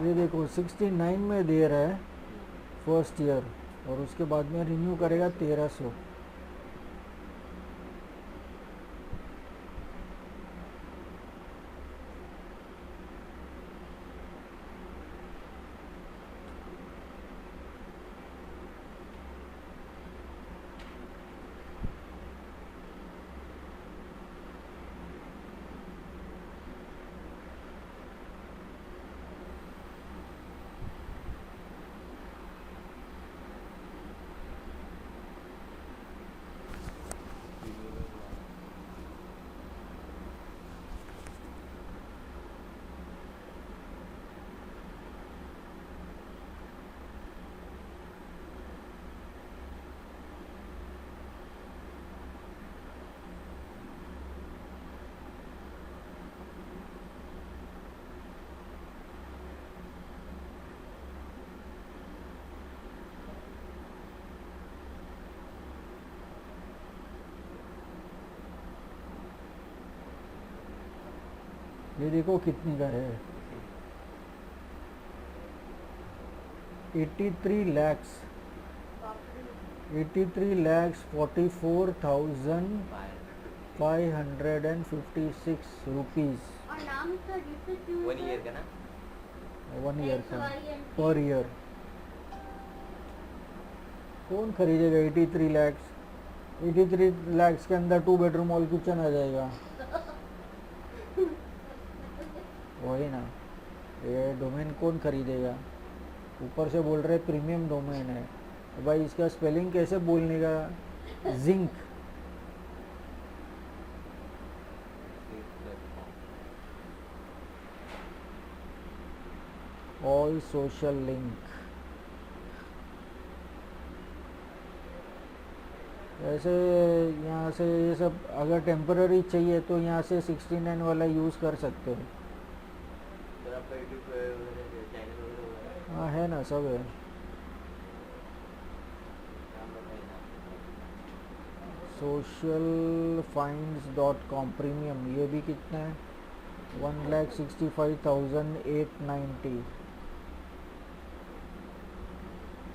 ये देखो 69 में दे रहा है फर्स्ट ईयर और उसके बाद में रिन्यू करेगा 1,300। ये देखो कितनी का है, 83 lakhs, बाप रे। 83 lakhs 44,556 rupees और नाम इसका डिफरेंट क्यों है 1 ईयर का ना 1 ईयर का XYNT? Per year. कौन खरीदेगा 83 lakhs? 83 lakhs के अंदर 2 bedroom और किचन आ जाएगा। वही ना, ये डोमेन कौन खरीदेगा? ऊपर से बोल रहे प्रीमियम डोमेन है, भाई इसका स्पेलिंग कैसे बोलने का? Zinc, all social link. ऐसे यहाँ से ये सब अगर टेम्पररी चाहिए तो यहाँ से 69 वाला यूज़ कर सकते हो। सर आपका यूट्यूब वगैरह चैनल वगैरह होगा हाँ है ना, सब है। नाम बताइए ना socialfinds.com प्रीमियम, ये भी कितना है? 1,65,890।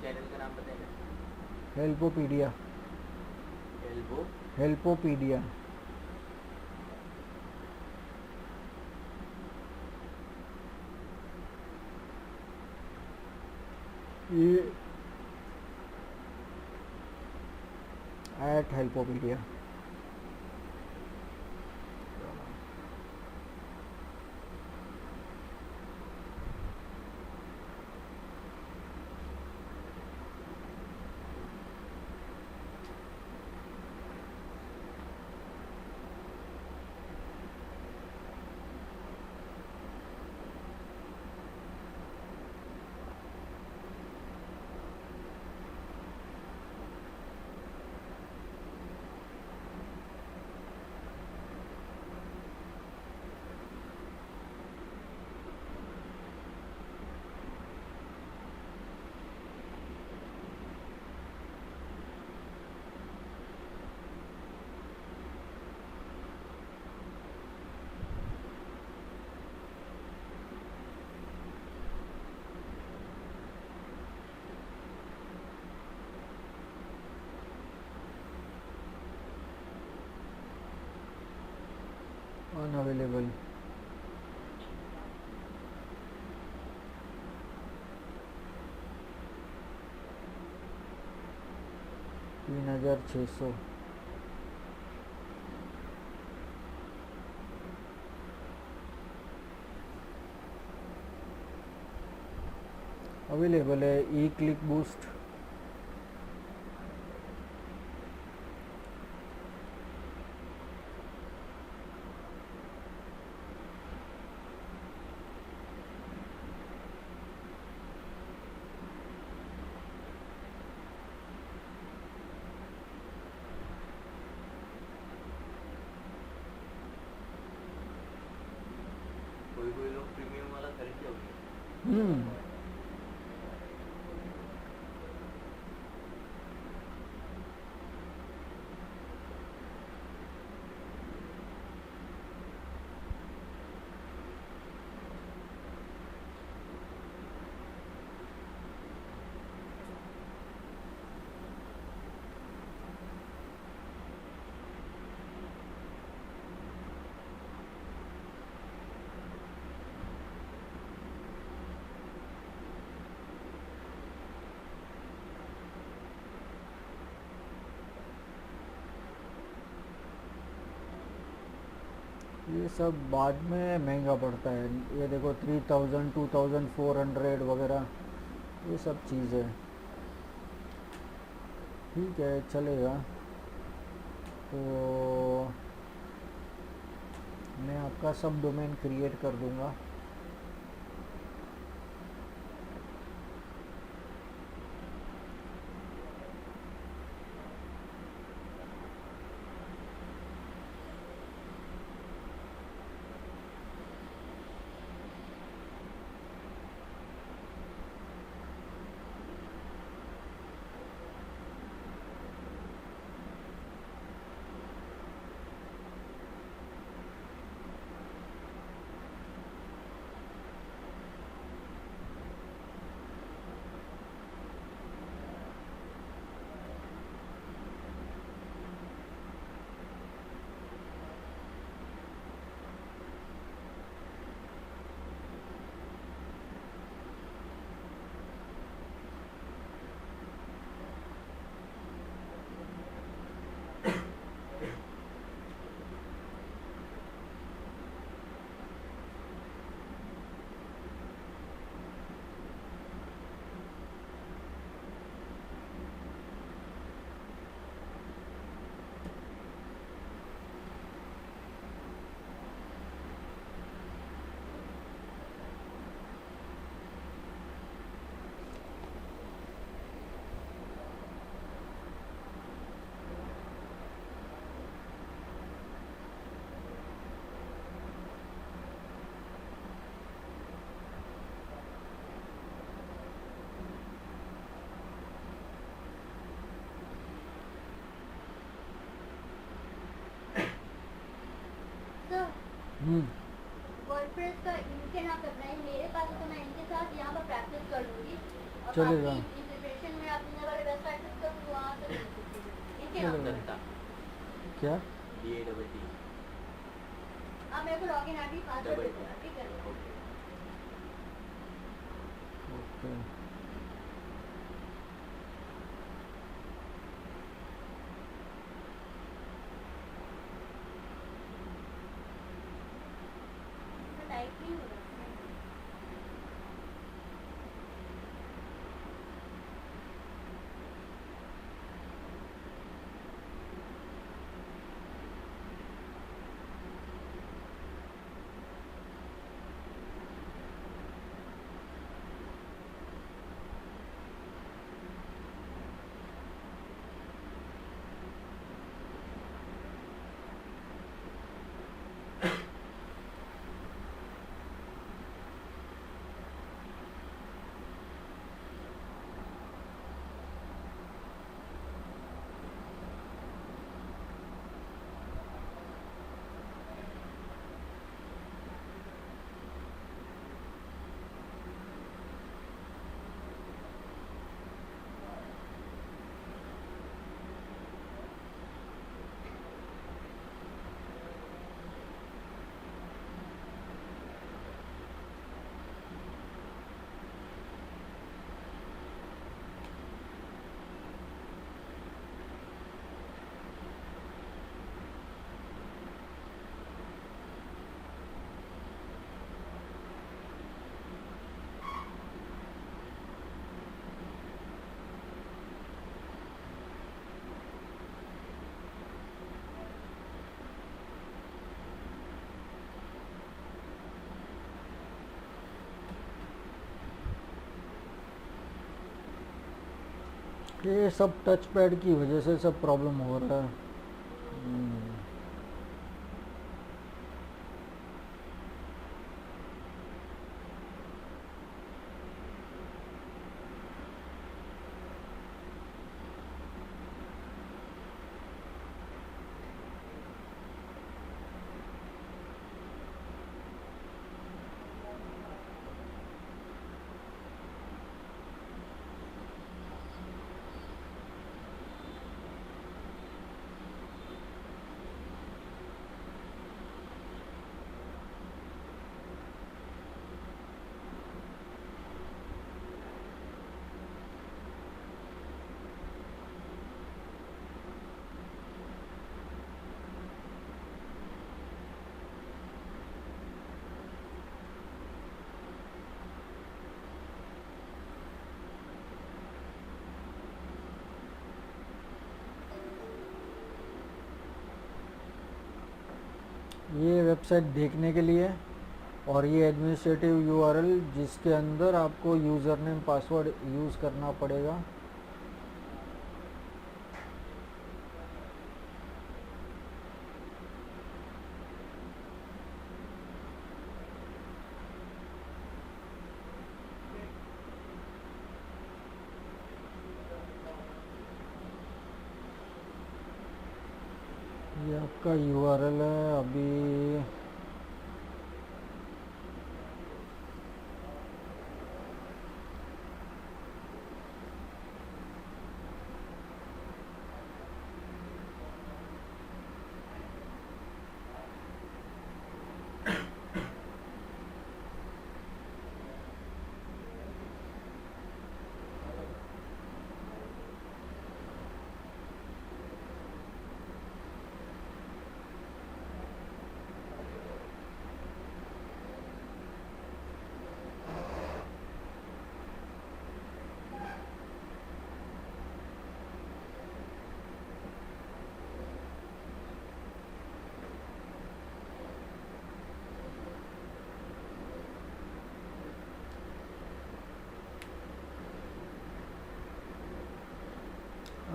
चैनल का नाम बताइए ना हेल्पोपीडिया, एल्बो हेल्पोपीडिया। ये एट हेल्पोपीडिया। अनअवेलेबल। तीन 3,600। अवेलेबल है ई क्लिक बूस्ट। कोई लोग प्रीमियम वाला खरीद जाओगे ये सब बाद में महंगा पड़ता है। ये देखो 3,000 2,400 वगैरह, ये सब चीज़ है। ठीक है, चलेगा। तो मैं आपका सब डोमेन क्रिएट कर दूंगा। वर्डप्रेस का इनके नाम पे अपना है, मेरे पास है तो मैं इनके साथ यहाँ पर प्रैक्टिस कर लूँगी और चलेगा। बाकी इंटीग्रेशन में अपने वाले वेस्ट प्रैक्टिस करूँगी वहाँ से इनके नाम चलेगा। पे। दत्ता क्या? DATT आप मेरे को लॉगिन आईडी पासवर्ड दे देना, ठीक है? Okay okay. टाइप नहीं हो रहा। ये सब टच पैड की वजह से सब प्रॉब्लम हो रहा है। ये वेबसाइट देखने के लिए और ये एडमिनिस्ट्रेटिव यूआरएल जिसके अंदर आपको यूज़र नेम पासवर्ड यूज़ करना पड़ेगा। ये आपका यूआरएल है अभी।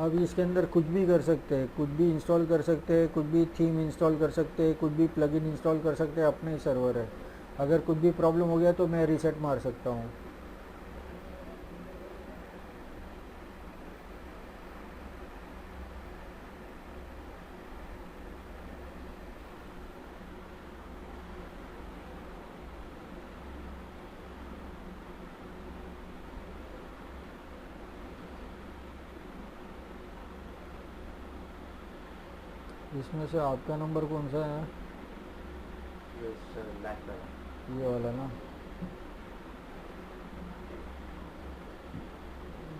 अब इसके अंदर कुछ भी कर सकते हैं, कुछ भी इंस्टॉल कर सकते हैं, कुछ भी थीम इंस्टॉल कर सकते हैं, कुछ भी प्लगइन इंस्टॉल कर सकते हैं। अपने ही सर्वर है, अगर कुछ भी प्रॉब्लम हो गया तो मैं रीसेट मार सकता हूँ। इसमें से आपका नंबर कौन सा है? ये सर लैक वाला। ये वाला ना?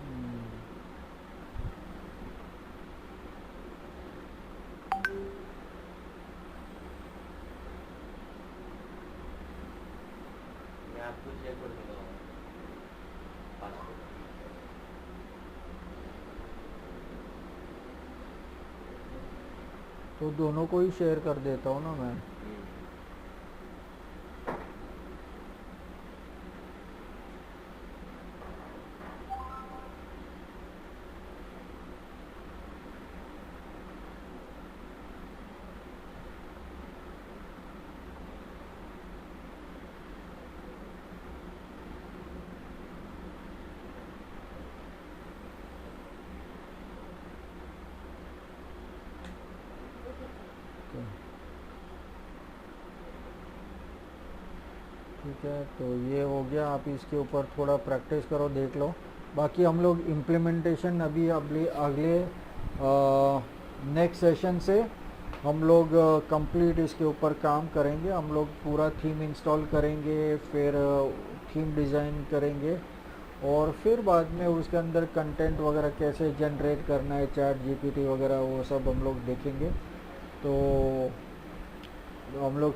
हम्म, मैं आपको चेक कर दूंगा पासपोर्ट। तो दोनों को ही शेयर कर देता हूँ ना मैं। तो ठीक है, तो ये हो गया। आप इसके ऊपर थोड़ा प्रैक्टिस करो, देख लो। बाकी हम लोग इम्प्लीमेंटेशन अभी अगले अगले नेक्स्ट सेशन से हम लोग कंप्लीट इसके ऊपर काम करेंगे। हम लोग पूरा थीम इंस्टॉल करेंगे, फिर थीम डिज़ाइन करेंगे, और फिर बाद में उसके अंदर कंटेंट वगैरह कैसे जनरेट करना है, चैट जीपीटी वगैरह, वो सब हम लोग देखेंगे। तो हम लोग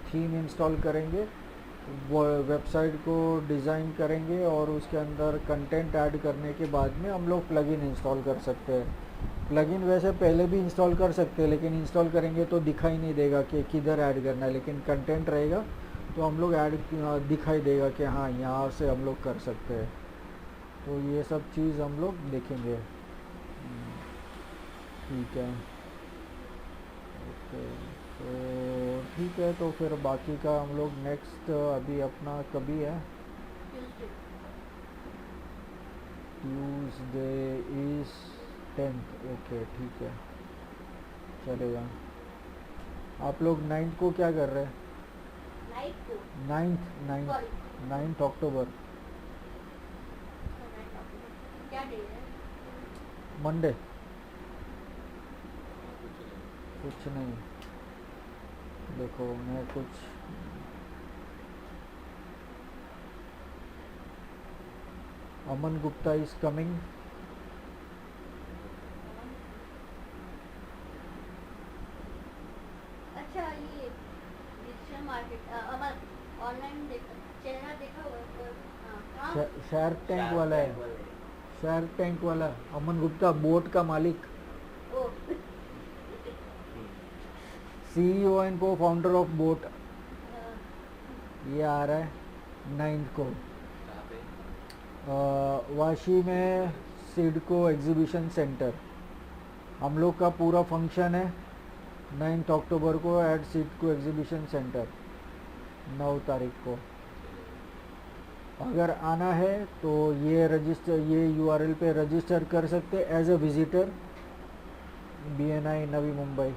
थीम इंस्टॉल करेंगे, वो वेबसाइट को डिज़ाइन करेंगे, और उसके अंदर कंटेंट ऐड करने के बाद में हम लोग प्लगइन इंस्टॉल कर सकते हैं। प्लगइन वैसे पहले भी इंस्टॉल कर सकते हैं, लेकिन इंस्टॉल करेंगे तो दिखाई नहीं देगा कि किधर ऐड करना है, लेकिन कंटेंट रहेगा तो हम लोग ऐड दिखाई देगा कि हाँ यहाँ से हम लोग कर सकते हैं। तो ये सब चीज़ हम लोग देखेंगे। ठीक है, ओके। तो ठीक है, तो फिर बाकी का हम लोग नेक्स्ट, अभी अपना कभी है? Tuesday. Tuesday is 10th। Okay, ठीक है, चलेगा। आप लोग 9th को क्या कर रहे हैं? नाइट को। 9th sorry. 9th अक्टूबर, क्या डे है? मंडे। कुछ नहीं। कुछ नहीं, देखो मैं कुछ, अमन गुप्ता इज कमिंग। अच्छा, ये डिजिटल मार्केट ऑनलाइन देखा, चेहरा देखा हुआ है पर हाँ, काम। शार्क टैंक वाला Shark है, Tank वाले। शार्क टैंक वाला अमन गुप्ता, बोट का मालिक, ओ सीईओ एंड को फाउंडर ऑफ बोट। अ, ये आ रहा है 9th को, कहाँ पे? वाशी में सिडको एग्जीबिशन सेंटर। हम लोग का पूरा फंक्शन है 9th अक्टूबर को एट सिडको एग्जीबिशन सेंटर, 9 तारीख को। अगर आना है तो ये यूआरएल पे रजिस्टर कर सकते as a visitor, BNI Navi Mumbai.